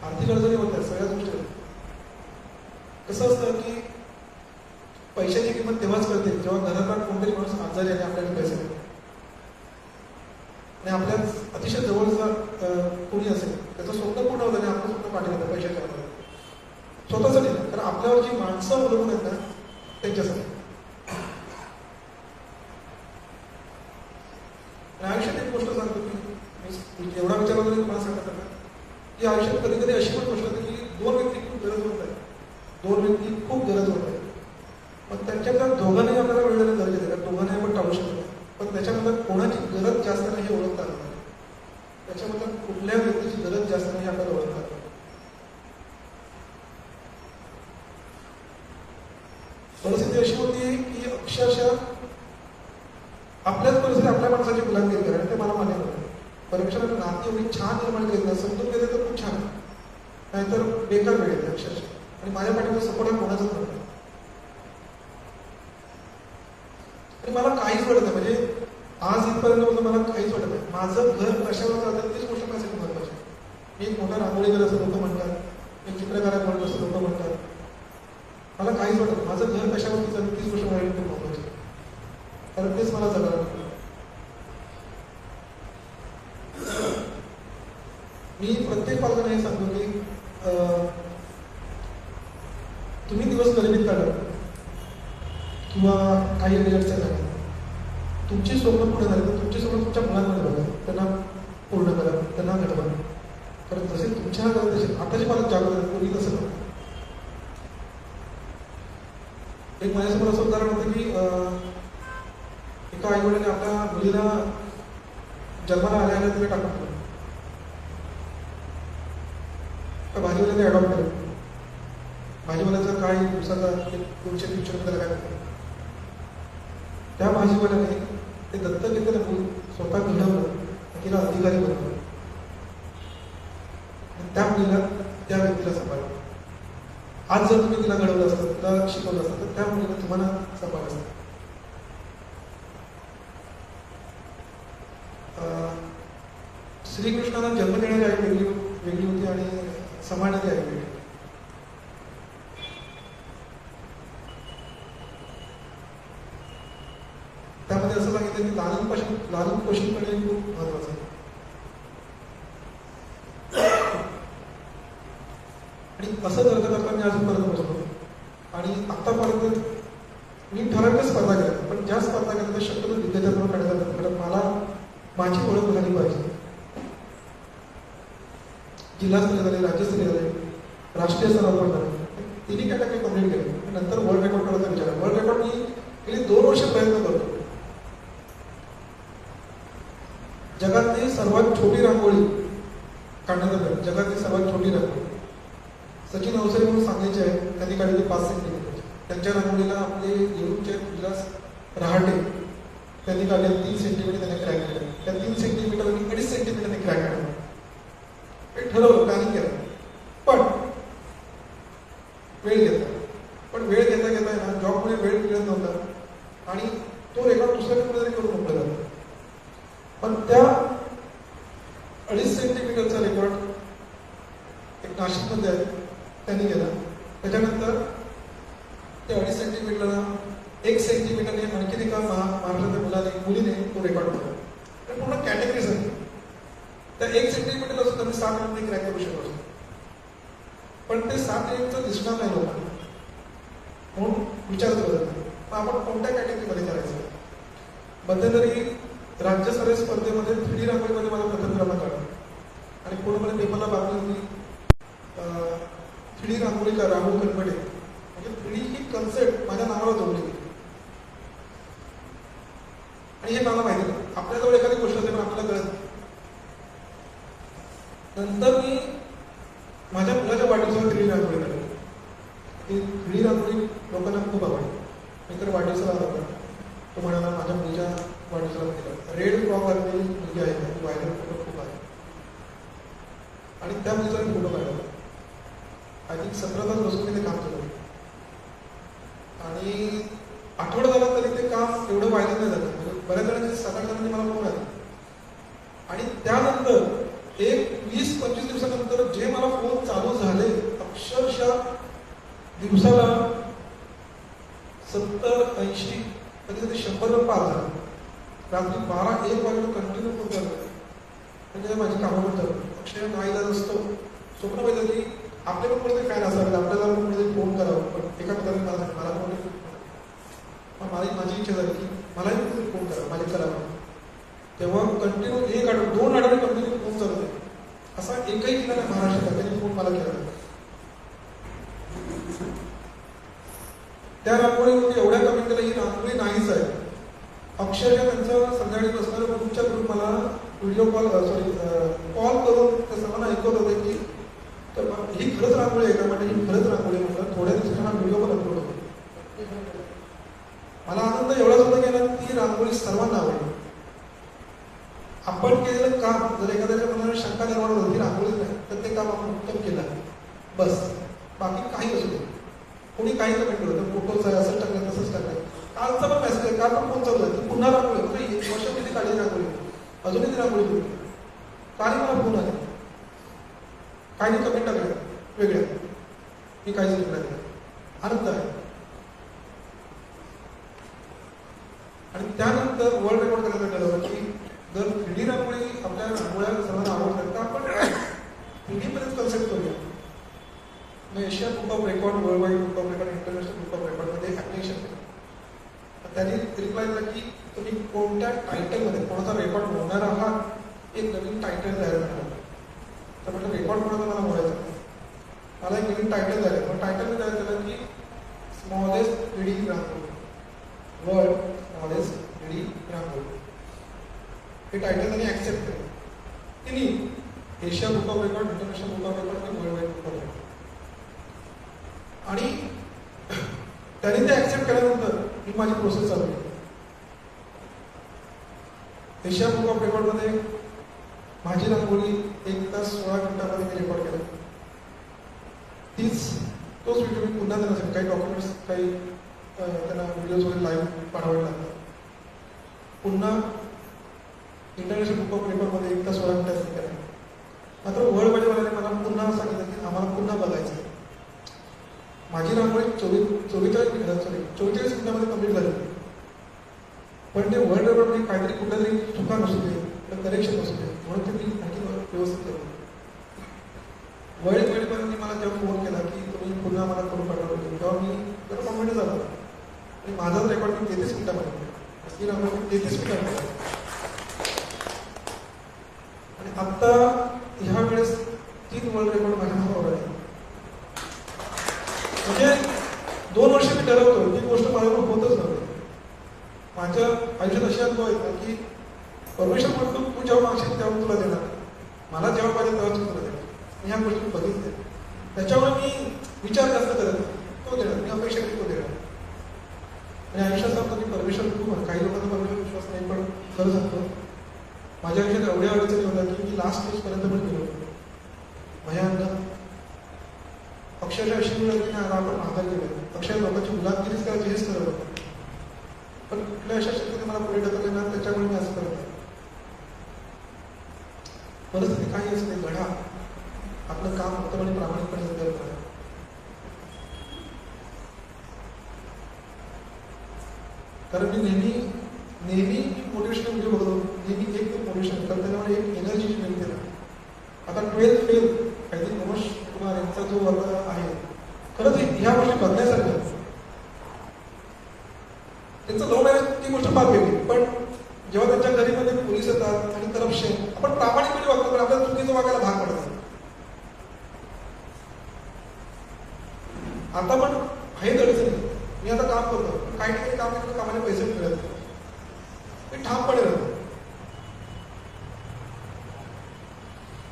आर्थिक अडचणी होत्या सगळ्याच गोष्टी. कसं असतं की पैशाची किंमत तेव्हाच कळते जेव्हा घरात कोणतरी माणूस आजारी आणि आपल्याकडे पैसे देतो. आणि आपल्या अतिशय जवळचा कोणी असेल त्याचं स्वप्न पूर्ण होतं आणि आपण स्वप्न पाठवलं पैशाच्या आधारे स्वतःसाठी नाही, कारण आपल्यावर जी माणसं अवलंबून आहेत ना त्यांच्यासाठी. आयुष्यात एक गोष्ट सांगतो की एवढा विचार वगैरे तुम्हाला सांगत होता की आयुष्यात कधी कधी अशी पण गोष्ट होते की दोन व्यक्ती खूप गरज होत आहेत, दोन व्यक्ती खूप गरज होत आहेत, पण त्यांच्यातल्या दोघांनाही आपल्याला वेळ देणं गरजेचं आहे, कारण दोघांनाही आपण टाळू शकतो. पण त्याच्यानंतर कोणाची गरज जास्त नाही हे ओळखता आलं पाहिजे. त्याच्यानंतर कुठल्या व्यक्तीची गरज जास्त नाही आपल्याला ओळखता आलं. परिस्थिती अशी होती की अक्षरशः आपल्याच परिस्थिती आपल्या माणसाची गुलामगिरी करा, आणि ते मला मान्य होतं. परीक्षेला नाती एवढी छान निर्माण केली ना, समजून घेतलं तर खूप छान आहे, नाहीतर बेकार वेळ येते अक्षरशः. आणि माझ्या पाठीचा सपोर्ट हा कोणाचाच नव्हता. आणि मला काहीच वाटत नाही, म्हणजे आज इथपर्यंत होतं मला काहीच वाटत नाही. माझं घर कशावर चालतं तीच गोष्ट माझ्यासाठी महत्वाची. मी एक मोठा रांगोळीकर असं लोक म्हणतात, मी चित्रकारात म्हणत असं लोक म्हणतात, मला काहीच वाटत नाही. माझं घर कशावरती चालतं तीच गोष्ट माझ्यासाठी खूप महत्वाची, कारण तेच मला जगायला. मी प्रत्येक पालकांना हे सांगतो की तुम्ही दिवस गरिबीत काढा किंवा काही अडचण झाली, तुमची स्वप्न पूर्ण झाली तर तुमची स्वप्न तुमच्या मुलांमध्ये बघा, त्यांना पूर्ण करा, त्यांना घडवा. कारण जसे तुमच्या घरात तसे आताचे पालक जागृत आहेत, पूर्वी तसं नव्हतं. एक माझ्यासमोर असं उदाहरण होतं की एका आईवडिलांनी आपल्या मुलीला जन्माला आल्या तिथे टाकून दिलं. तर भाजीवाल्याने अडॉप्ट केलं. भाजीवाल्याचा काही दिवसाचा 200-300 रुपये काय होतं. त्या भाजीवाल्याने ते दत्तक घेतलेलं मूल स्वतः घडवलं, तिला अधिकारी बनवलं, त्या मुलीला त्या व्यक्तीला सांभाळलं. आज जर तुम्ही तिला घडवलं असतं, तिला शिकवलं असतं, तर त्या मुलीला तुम्हाला सांभाळलं असतं. श्रीकृष्णाला जन्म देणारी आई वेगळी होती आणि सांभाळणारी आई वेगळी. त्यामध्ये असं सांगितलं की लालन पोषण करणे खूप महत्वाचं आहे. आणि असं करता करता मी अजूनपर्यंत पोहोचलो. आणि आतापर्यंत मी ठराविक स्पर्धा केल्या, पण ज्या स्पर्धा केल्या त्या शक्यतो विद्यार्थ्यांवर काढल्या जातात, कारण मला माझी ओळख झाली पाहिजे. जिल्हास्तरीय झाले, राज्यस्तरीय झाले, राष्ट्रीय स्तरावर पण झाले. तिन्ही कॅटेगरी कम्प्लीट केले. नंतर वर्ल्ड रेकॉर्ड करायचा विचार. वर्ल्ड रेकॉर्ड मी गेली 2 वर्ष प्रयत्न करतो. जगातली सर्वात छोटी रांगोळी काढण्याचा प्रयत्न, जगातली सर्वात छोटी रांगोळी सचिन अवसरे म्हणून सांगायचे आहेत, त्यांनी काढली 5 सेंटीमीटर. त्यांच्या रांगोळीला आपले येऊरचे विलास रहाटे त्यांनी काढले 3 सेंटीमीटर त्यांनी क्रॅक केलं. त्या 3 सेंटीमीटर आणि 2.5 सेंटीमीटरने क्रॅक केलं. हे ठरवलं, प्लॅनिंग केलं, पण वेळ घेतला. पण वेळ घेता घेता ना जॉबमुळे वेळ मिळत नव्हता आणि तो रेकॉर्ड दुसऱ्या कुठेतरी करून मोकळा झाला. पण त्या 2.5 सेंटीमीटरचा रेकॉर्ड एक नाशिकमध्ये आहे, त्यांनी केला. त्याच्यानंतर ते 2.5 सेंटीमीटरला 1 सेंटीमीटरने आणखी एका महाराष्ट्राच्या मुलीने तो रेकॉर्ड केला. तर पूर्ण कॅटेगरीज आहे. त्या 1 सेंटीमीटरला सुद्धा मी 7 मिनिट क्रॅक करू शकतो. पण ते 7 मिनिटचं दिसणार नाही लोकांना म्हणून विचार करत नाही. मग आपण कोणत्या कॅटेगरीमध्ये करायचं? मध्यंतरी राज्यस्तरीय स्पर्धेमध्ये 3D रांगोळीमध्ये मला प्रथम क्रमांक आला आणि पूर्णपणे पेपरला बातमी होती 3D रांगोळी का राहुल कनपडे, म्हणजे 3D ही कन्सेप्ट माझ्या नावाला जोडली गेली. आणि हे मला माहिती नाही, आपल्याजवळ एखादी गोष्ट असते पण आपल्याला कळत नाही. नंतर मी माझ्या मुलाच्या वाढदिवसाला 3D रांगोळी काढली. ती 3D रांगोळी लोकांना खूप आवडली. मी तर वाढदिवसाला आला होता, तो म्हणाला माझ्या मुलीच्या वाढदिवसाला केलं. रेड फ्रॉक घातलेली मुलगी आहे, ती व्हायरल फोटो खूप आहे आणि त्या मुलीचा मी फोटो काढला. आय थिंक 17 तास बसून मी ते काम केलं आणि आठवडा झाला तरी ते काम एवढं व्हायरल नाही झालं. म्हणजे बऱ्याच जणांची 7-8 जणांनी मला फोन आले आणि त्यानंतर एक 20-25 दिवसानंतर जे मला फोन चालू झाले अक्षरशः दिवसाला 70-80 कधी 100 पार झाले. रात्री 12-1 वाजेला कंटिन्यू फोन चालू म्हणजे माझी कामं पण चालू. अक्षय नाही जात असतो स्वप्न पाहिजे की आपले पण कोणते फॅन असावे, आपल्याला पण कोणीतरी फोन करावं. पण एका मित्राने मला कोणी माझी इच्छा झाली की मलाही कोणीतरी फोन करावं, माझे करावं. तेव्हा कंटिन्यू 1 आठवडा 2 आठवडे कंटिन्यू फोन चालू आहे. असा एकही जिल्हा नाही महाराष्ट्रात त्यांनी फोन मला केला. त्या रांगोळीमध्ये एवढ्या कमी केलं ही रांगोळी नाहीच आहे. अक्षरशः त्यांचं संध्याकाळी बसणाऱ्या ग्रुपच्या ग्रुप मला व्हिडिओ कॉल करून त्या सर्वांना ऐकवत होते की तर ही खरंच रांगोळी आहे का? म्हणजे ही खरंच रांगोळी म्हटलं. थोड्या दिवसांना व्हिडिओ पण अपलोड होतो. मला आनंद एवढाच होता की ती रांगोळी सर्वांना आवडली. आपण केलेलं काम जर एखाद्याच्या मनाला शंका निर्माण होती रांगोळीच नाही तर ते काम आपण उत्तम केलं बस, बाकी काही असू दे. कोणी काही कमेंट केलं तर फोटोच आहे, असं टाकलं तसंच टाकलं. कालचा पण मेसेज आहे, काल पण फोन चालू आहे, पुन्हा रांगोळी म्हणजे 1 वर्ष किती काढली रांगोळी, अजूनही ती रांगोळी होती. काल मला फोन आले, काही कमेंट टाकल्या वेगळ्या, मी काहीच केलं नाही. आनंद आहे. आणि त्यानंतर वर्ल्ड रेकॉर्ड करायला ठरवलं की जर 3D रांगोळी आपल्या रांगोळ्या सर्वांना आवडतात तर आपण 3D मध्येच कन्सेप्ट करूया. मग Asia book of record, world wide book of record, international book of रेकॉर्डमध्ये ॲप्लिकेशन केलं. त्यांनी रिप्लाय दिला की तुम्ही कोणत्या टायटलमध्ये कोणाचा रेकॉर्ड होणार आहात एक नवीन टायटल तयार करणार. तर म्हटलं रेकॉर्ड कोणाचा मला बोलायचं, मला एक नवीन टायटल तयार आहे. टायटल मी तयार केलं की smallest 3D rangoli, world smallest 3D rangoli. हे टायटल त्यांनी ॲक्सेप्ट केलं. तिन्ही Asia book of record, international book of record आणि world wide book of record. आणि त्यांनी ते ॲक्सेप्ट केल्यानंतर ही माझी प्रोसेस चालू आहे. एशिया बुक ऑफ रेकॉर्डमध्ये माझी रांगोळी 1 तास 16 मिनिटांमध्ये मी रेकॉर्ड केलं. तोच व्हिडिओ मी पुन्हा देण्यासाठी काही डॉक्युमेंट्स काही त्यांना व्हिडिओज वगैरे लाईव्ह पाठवावे लागतात. पुन्हा इंटरनॅशनल बुक ऑफ रेकॉर्डमध्ये 1 तास 16 मिनिटांसाठी केलं. मात्र वर्ल्ड वाईडवाल्याने मला पुन्हा सांगितलं की आम्हाला पुन्हा बघायचं आहे. माझी रांगोळी 44 मिनिटांमध्ये कम्प्लीट झाली. पण ते वर्ल्ड रेकॉर्डमध्ये काहीतरी कुठल्या तरी चुका नसू दे, करेक्शन असू दे म्हणून ते मी आणखी व्यवस्थित केलं. वर्ल्ड वाईडवाल्यांनी मला जेव्हा फोन केला की तुम्ही पुन्हा मला फोन पाठवला तेव्हा मी जरा कॉन्फिडन्स झाला आणि माझाच रेकॉर्ड मी 33 मिनिटांमध्ये ती रांगोळी 33 मिनिटांमध्ये. आणि आत्ता ह्या वेळेस 3 वर्ल्ड रेकॉर्ड माझ्या नावावर आहे. म्हणजे 2 वर्ष मी ठरवतो ती गोष्ट माझ्याकडून होतच नव्हती. माझ्या आयुष्यात अशी अनुभव आहेत की परमेश्वर म्हणतो तू जेव्हा मागशील तेव्हा तुला देणार, मला जेव्हा पाहिजे तेव्हा तुला देणार. ह्या गोष्टी बघितल्या त्याच्यामुळे मी विचार जास्त करत नाही, तो देणार, मी अपेक्षा की तो देणार. आणि आयुष्यात सांगतो की परमेश्वर खूप, काही लोकांना परमेश्वर विश्वास नाही पण खरं सांगतो माझ्या आयुष्यात एवढ्या अडचणी होत्या की मी लास्ट स्टेजपर्यंत पण गेलो. भयानक अक्षरशः अशी वेळ की आपण माघार गेलो. अक्षर लोकांची गुलामगिरीच करायची हेच करत होतं. पण कुठल्या अशा शक्तीने मला पुढे ढकलले ना त्याच्यामुळे मी असं करत. परिस्थिती काही असते, घडा आपलं काम उत्तम आणि प्रामाणिकपणे करा. कारण मी नेहमी मोटिवेशनल व्हिडिओ बघतो, नेहमी एक मोटिवेशन, कारण त्याच्यामुळे एक एनर्जी मिळते ना. आता 12th फेल काहीतरी मनोज कुमार यांचा जो वर्ग आहे, खरंच ह्या गोष्टी बघण्यासारख्या. त्यांचं लव्ह मॅरेज ती गोष्ट फार वेगळी, पण जेव्हा त्यांच्या घरीमध्ये पोलीस येतात आणि करप्शन, आपण प्रामाणिकपणे वागतो पण आपल्याला चुकीचं वागायला भाग पडतात. आता पण हे अडचणी, मी आता काम करतो, काही ठिकाणी काम केलं कामाला पैसे मिळत नाही, मी ठामपणे राहतो.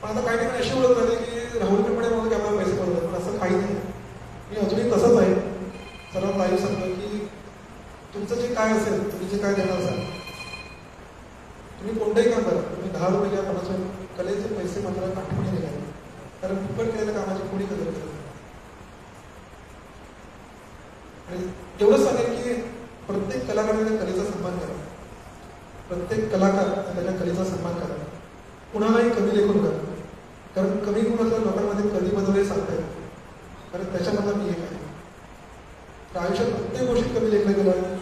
पण आता काही ठिकाणी अशी ओळख झाली की राहुल पिंपळे म्हणून की आपल्याला पैसे पडतात, पण असं काही नाही. मी अजूनही तसंच आहे. सर्वात लाईव्ह सांगतो की तुमचं जे काय असेल, तुम्ही जे काय देणार असाल, तुम्ही कोणतंही काम करा, तुम्ही 10 रुपये घ्या, 50 रुपये, कलेचे पैसे मात्र आठवणी निघाले, कारण फुकट केलेल्या कामाची कोणी कदर करत नाही. आणि एवढंच सांगेल की प्रत्येक कलाकाराने कलेचा सन्मान करा, प्रत्येक कलाकार त्याच्या कलेचा सन्मान करा, कुणालाही कमी लेखू नका, कारण कमी गुणाच्या लोकांमध्ये कधी बदल सांगता येईल, कारण त्याच्यामधला मी एक आहे. तर आयुष्यात प्रत्येक गोष्टीत कमी लेखलं गेलं,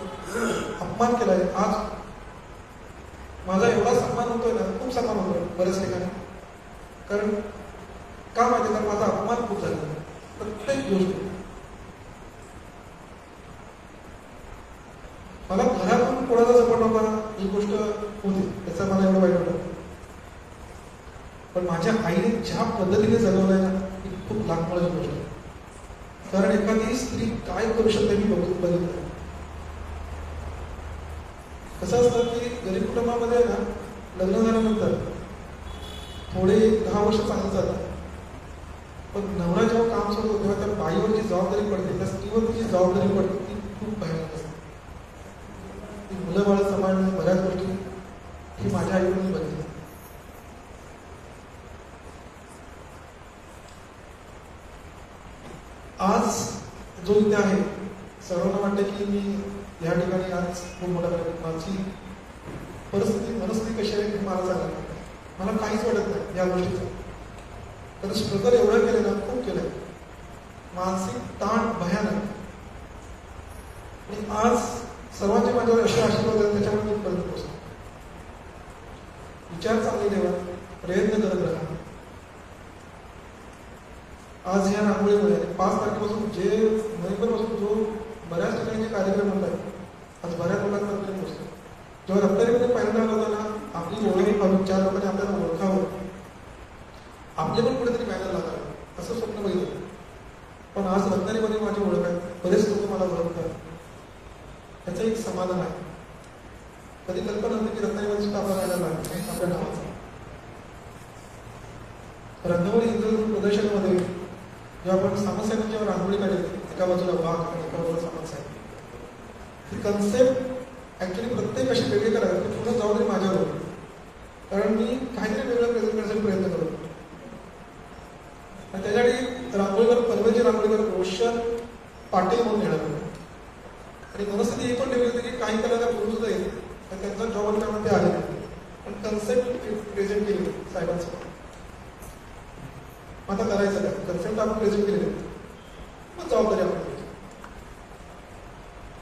अपमान केलाय. आज माझा एवढा सन्मान होतोय ना, खूप सन्मान होतोय बऱ्याच ठिकाणी, कारण का माहिती कारण माझा अपमान खूप झाला प्रत्येक गोष्ट. मला घरातून कोणाचा सपोर्ट नव्हता ही गोष्ट होती, त्याचा मला एवढं वाईट वाटतं. पण माझ्या आईने ज्या पद्धतीने जगवलंय ना, ही खूप लाखमोलाची गोष्ट आहे. कारण एखादी स्त्री काय करू शकते मी बघितलं. कसं असतं की गरीब कुटुंबामध्ये ना लग्न झाल्यानंतर थोडे 10 वर्ष चांगलं जातात, पण नवरा जेव्हा काम सोडतो तेव्हा त्या बाईवर जी जबाबदारी पडते, त्या स्त्रीवर जी जबाबदारी पडते ती खूप भयानक असते. ती मुलं बाळ सांभाळणं, बऱ्याच गोष्टी ही माझ्या आईवरून बघितली. आज जो इथे आहे, सर्वांना वाटतं की मी या ठिकाणी आज खूप मोठा माझी मनस्थिती कशी आहे हे मला सांगायला मला काहीच वाटत नाही या गोष्टीचं. तर स्ट्रगल एवढं केलं ना, खूप केलंय, मानसिक ताण भयानक. आणि आज सर्वांचे माझ्यावर असे आशीर्वाद आहेत, त्याच्यामुळे मी पर्यंत पोहोचतो. विचार चांगले ठेवा, प्रयत्न करत राहा. आज ह्या रांगोळीमध्ये 5 तारखेपासून जे नोव्हेंबरपासून जो बऱ्याच ठिकाणी जे कार्यक्रम होत आहेत, आज बऱ्याच लोकांपर्यंत पोहोचतो. जेव्हा रत्नागिरीमध्ये पहिल्यांदा होता ना, आपली ओळख व्हावी, 4 लोकांनी आपल्याला ओळखावं, आपले पण कुठेतरी बॅनर लागावं, असं स्वप्न बघितलं. पण आज रत्नागिरीमध्ये माझी ओळख आहे, बरेच लोक मला ओळखतात, त्याचं एक समाधान आहे. कधी कल्पना नव्हती की रत्नागिरीमध्ये सुद्धा आपला बॅनर लागला आपल्या नावाचा. रत्नागिरी हिंदू प्रदर्शनामध्ये जेव्हा आपण सामंतसाहेबांनी जेव्हा रांगोळी काढली, एका बाजूला वाघ आणि एका बाजूला सामंतसाहेब, ही कन्सेप्ट ऍक्च्युली प्रत्येक अशी वेगळी करायला ती पूर्ण जबाबदारी माझ्यावर होती. कारण मी काहीतरी वेगळं प्रेझेंट करण्यासाठी प्रयत्न करत होतो. आणि त्याच्यासाठी रांगोळीकर, पनवेलचे रांगोळीकर रोशन पाटील म्हणून घेणार होते. आणि मनस्थिती ही पण ठेवली होती की काही कलाकार करू सुद्धा येईल, तर त्यांचा जॉब असल्यामुळे ते आले नाही, पण कन्सेप्ट प्रेझेंट केली साहेबांसमोर. आता करायचं काय, कन्सेप्ट आपण प्रेझेंट केले, मग जबाबदारी आपण घ्यायची.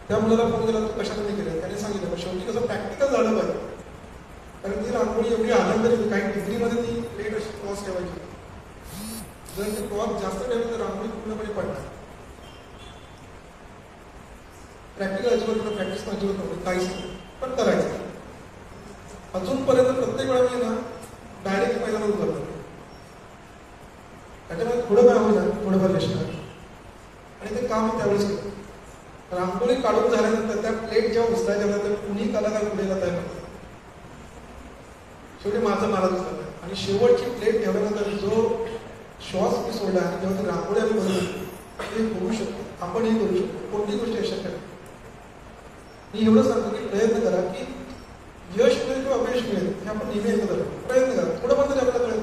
त्या मुलाला फोन केला, तू कशाने केलं, त्याने सांगितलं. पण शेवटी कसं प्रॅक्टिकल झालं पाहिजे, कारण ती रांगोळी एवढी आनंद काही डिग्रीमध्ये ती प्लेट अशी क्रॉस ठेवायची. जर ते क्रॉस जास्त ठेवली तर रांगोळी पूर्णपणे पडणार. प्रॅक्टिकल अजिबात प्रॅक्टिस अजिबात नव्हती, काहीच नाही, पण करायचं. अजूनपर्यंत प्रत्येक वेळा मी ना डायरेक्ट मैदानात उतरतो. त्याच्यामुळे थोडं काय होईल, थोडंफार यश मिळालं. आणि ते काम त्यावेळेस केलं. रांगोळी काढून झाल्यानंतर त्या प्लेट जेव्हा उचलायच्या होत्या, तर कुणी कलाकार पुढे जात आहे. शेवटी माझं मलाच उचललं. आणि शेवटची प्लेट ठेवल्यानंतर जो श्वास मी सोडला आणि जेव्हा ती रांगोळी आम्ही बनवली, ते होऊ शकतो, आपणही करू शकतो, कोणतीही गोष्ट यशस्वी आहे. मी एवढं सांगतो की प्रयत्न करा, की यश मिळेल किंवा अपयश मिळेल हे आपण नेहमी एकत्र प्रयत्न करा. थोडं पण तरी आपल्याला कळेल.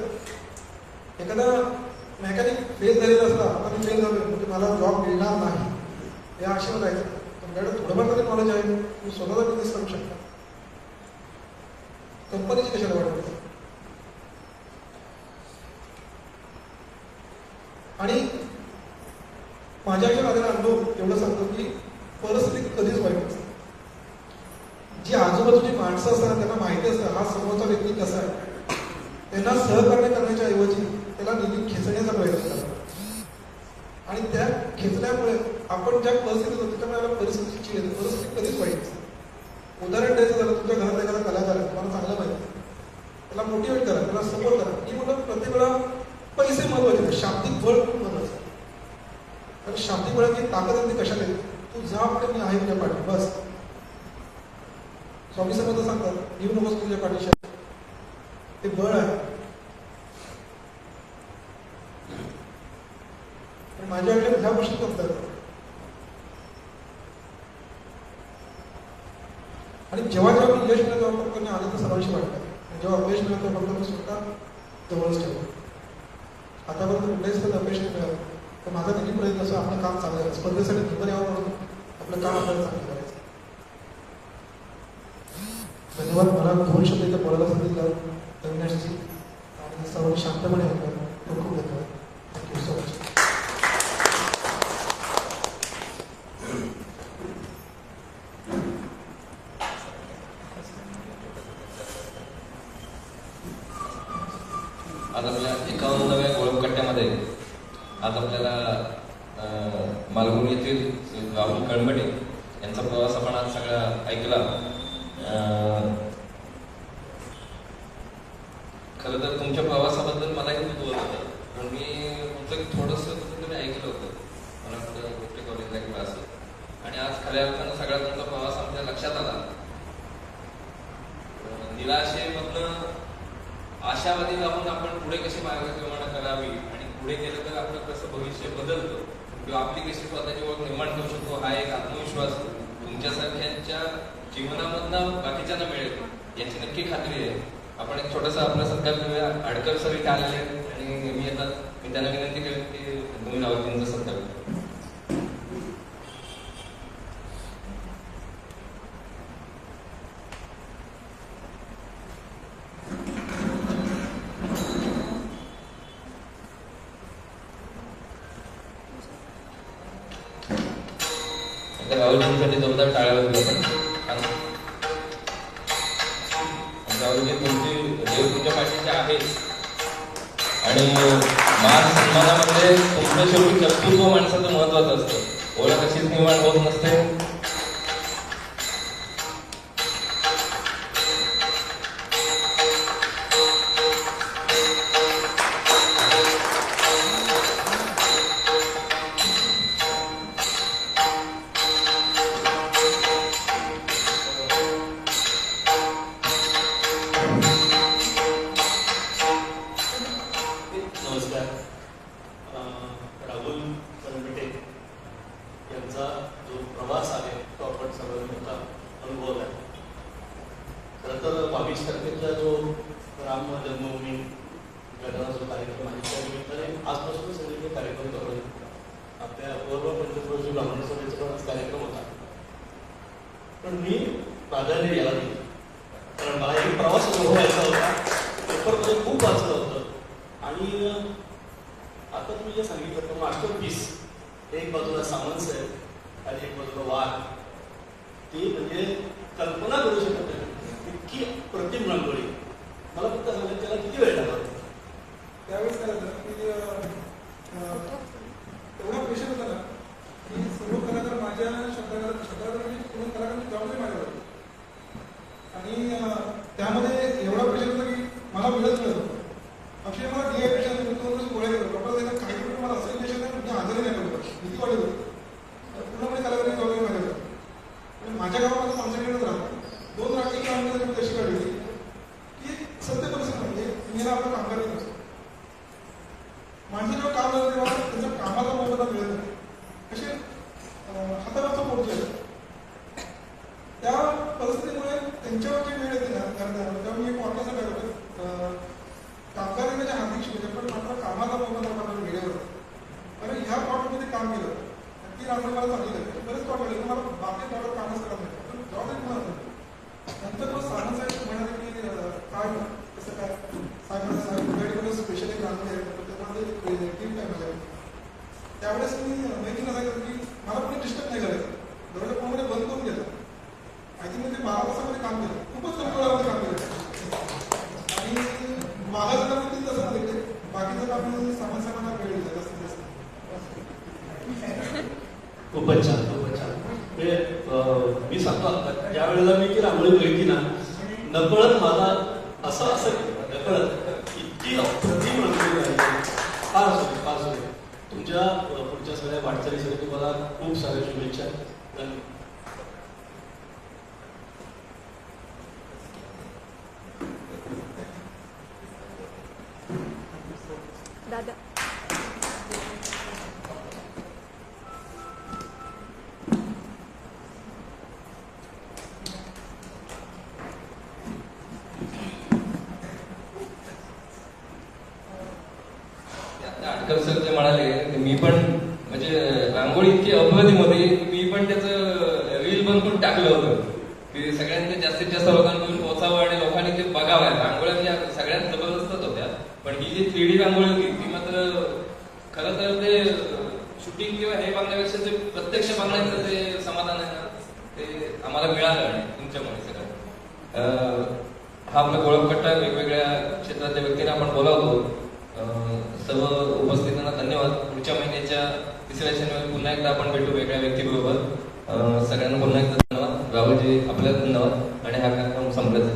एखादा मेकॅनिक फेल झालेला असला, आता मी फेल झालो म्हणजे मला जॉब मिळणार नाही या आशेवर राहायचं. तुमच्याकडे थोडंफार तरी नॉलेज आहे, तुम्ही स्वतःचा बिझनेस करू शकता. कंपनीची कशाला वाढवायची. आणि माझ्या आयुष्यात आलेला अनुभव एवढं सांगतो की परिस्थिती कधीच वाईट नसते. माणसं असतात त्यांना माहिती असतं हा समोरचा व्यक्ती कसा आहे, त्यांना सहकार्य करण्याच्या ऐवजी त्याला नेहमी खेचण्याचा प्रयत्न करतात. आणि त्या खेचल्यामुळे आपण ज्या परिस्थितीत होतो त्यामुळे परिस्थितीची चीड येते. परिस्थिती कधीच वाईट असते. उदाहरण द्यायचं झालं, तुमच्या घरात एखादा कलाकार आहे, तुम्हाला चांगलं माहिती आहे, त्याला मोटिवेट करा, त्याला सपोर्ट करा. मी म्हणतो प्रत्येक वेळा पैसे महत्वाचे नाही, शाब्दिक बळ खूप महत्वाचं आहे. कारण शाब्दिक बळाची ताकद येते कशाला येते, तू जा पुढे, मी आहे तुझ्या पाठी, बस. स्वामी समर्थ सांगतात येऊ नकोस तुझ्या पाठीशी, ते बळ आहे. माझ्याकडे ह्या गोष्टी करतात. आणि जेव्हा जेव्हा मी यश मिळत तेव्हा फक्त मी आनंद सर्वांशी वाटतं. जेव्हा अपयश मिळत तेव्हा फक्त मी स्वतः जवळच ठेवतो. आतापर्यंत कुठेच तर अपयश नाही मिळालं, तर माझा किती प्रयत्न असं आपलं काम चांगलं आहे, स्पर्धेसाठी निवड यावं म्हणून आपलं काम आपल्याला चांगलं करायचं. धन्यवाद. मला 2 शब्द इथं बोलायला सांगितलं अविनाशजी, आणि सर्वांनी शांतपणे ऐकलं. खूप खूप धन्यवाद. Thank you so much. आज आपल्या 51व्या गोळकट्ट्यामध्ये आज आपल्याला मालवण येथील राहुल कळंबटे यांचा प्रवास आपण आज सगळा ऐकला. खरं तर तुमच्या प्रवासाबद्दल मलाही कुतूहल होतं, पण मी तुमचं थोडंसं तुम्ही ऐकलं होतं मला कुठं गोष्टी कॉलेजला किंवा असं, आणि आज खऱ्या अर्थानं सगळा तुमचा प्रवास आमच्या लक्षात आला. निराशेमधनं आशावादी राहून आपण पुढे कशी मार्गक्रमण करावी आणि पुढे गेलं तर आपलं कसं भविष्य बदलतं किंवा आपली कशी स्वतःची ओळख निर्माण करू शकतो, हा एक आत्मविश्वास तुमच्यासारख्यांच्या जीवनामधनं बाकीच्यांना मिळेल याची नक्की खात्री आहे. आपण एक छोटासा आपला सत्कार करूया. अडकर सर इथे आलेले आहेत आणि नेहमी येतात. मी त्यांना विनंती करेन की तुम्ही रावतींचा सत्कार करा. राहुलजींसाठी जोरदार टाळ्या वाजवल्या आपण. राहुलजी तुमची देव तुमच्या पाठीचे आहे आणि मान सन्मानामध्ये तुमचं शेवटी कर्तृत्व माणसाचं महत्वाचं असतं. ओळख अशीच निर्माण होत नसते. त्यावेळेस मी माहिती नसायचं की मला पुढे डिस्टर्ब नाही करायचं. दरवाजा कोणामध्ये बंद करून घेतला. आय थिंक मी ते 12 तासामध्ये काम केलं. खूपच बाकीचं आपण समस्यांना वेळ दिला जास्त खूपच छान, खूपच छान. ते मी सांगतो आता ज्या वेळेला मी ती रांगोळी बघितली ना, नकळत मला असं नकळत इतकी अप्रतिम रांगोळी राहिली. फार असू दे. तुमच्या पुढच्या सगळ्या वाटचालीसाठी तुम्हाला खूप साऱ्या शुभेच्छा. धन्यवाद. दादा आटकर सर जे म्हणाले ते मी पण म्हणजे रांगोळी इतकी अप्रतिम होती की मी पण त्याचं रील बनवून टाकलं होतं की सगळ्यांनी जास्तीत जास्त लोकांपर्यंत पोहोचावं आणि लोकांनी ते बघावं. रांगोळ्या सगळ्यात जबरदस्तच होत्या, पण ही जी 3D रांगोळी होती ती मात्र खरं तर ते शूटिंग किंवा हे बघण्यापेक्षा ते प्रत्यक्ष बघण्याचं ते समाधान आहे ना, ते आम्हाला मिळालं आणि तुमच्यामुळे सगळं. हा आपला गोळपट्टा वेगवेगळ्या क्षेत्रातल्या व्यक्तींना आपण बोलावतो. सर्व उपस्थितांना धन्यवाद. पुढच्या महिन्याच्या 3ऱ्या शनिवारी पुन्हा एकदा आपण भेटू वेगळ्या व्यक्तीबरोबर. सगळ्यांना पुन्हा एकदा धन्यवाद. राहुलजी आपल्याला धन्यवाद आणि हा कार्यक्रम संपल्याचा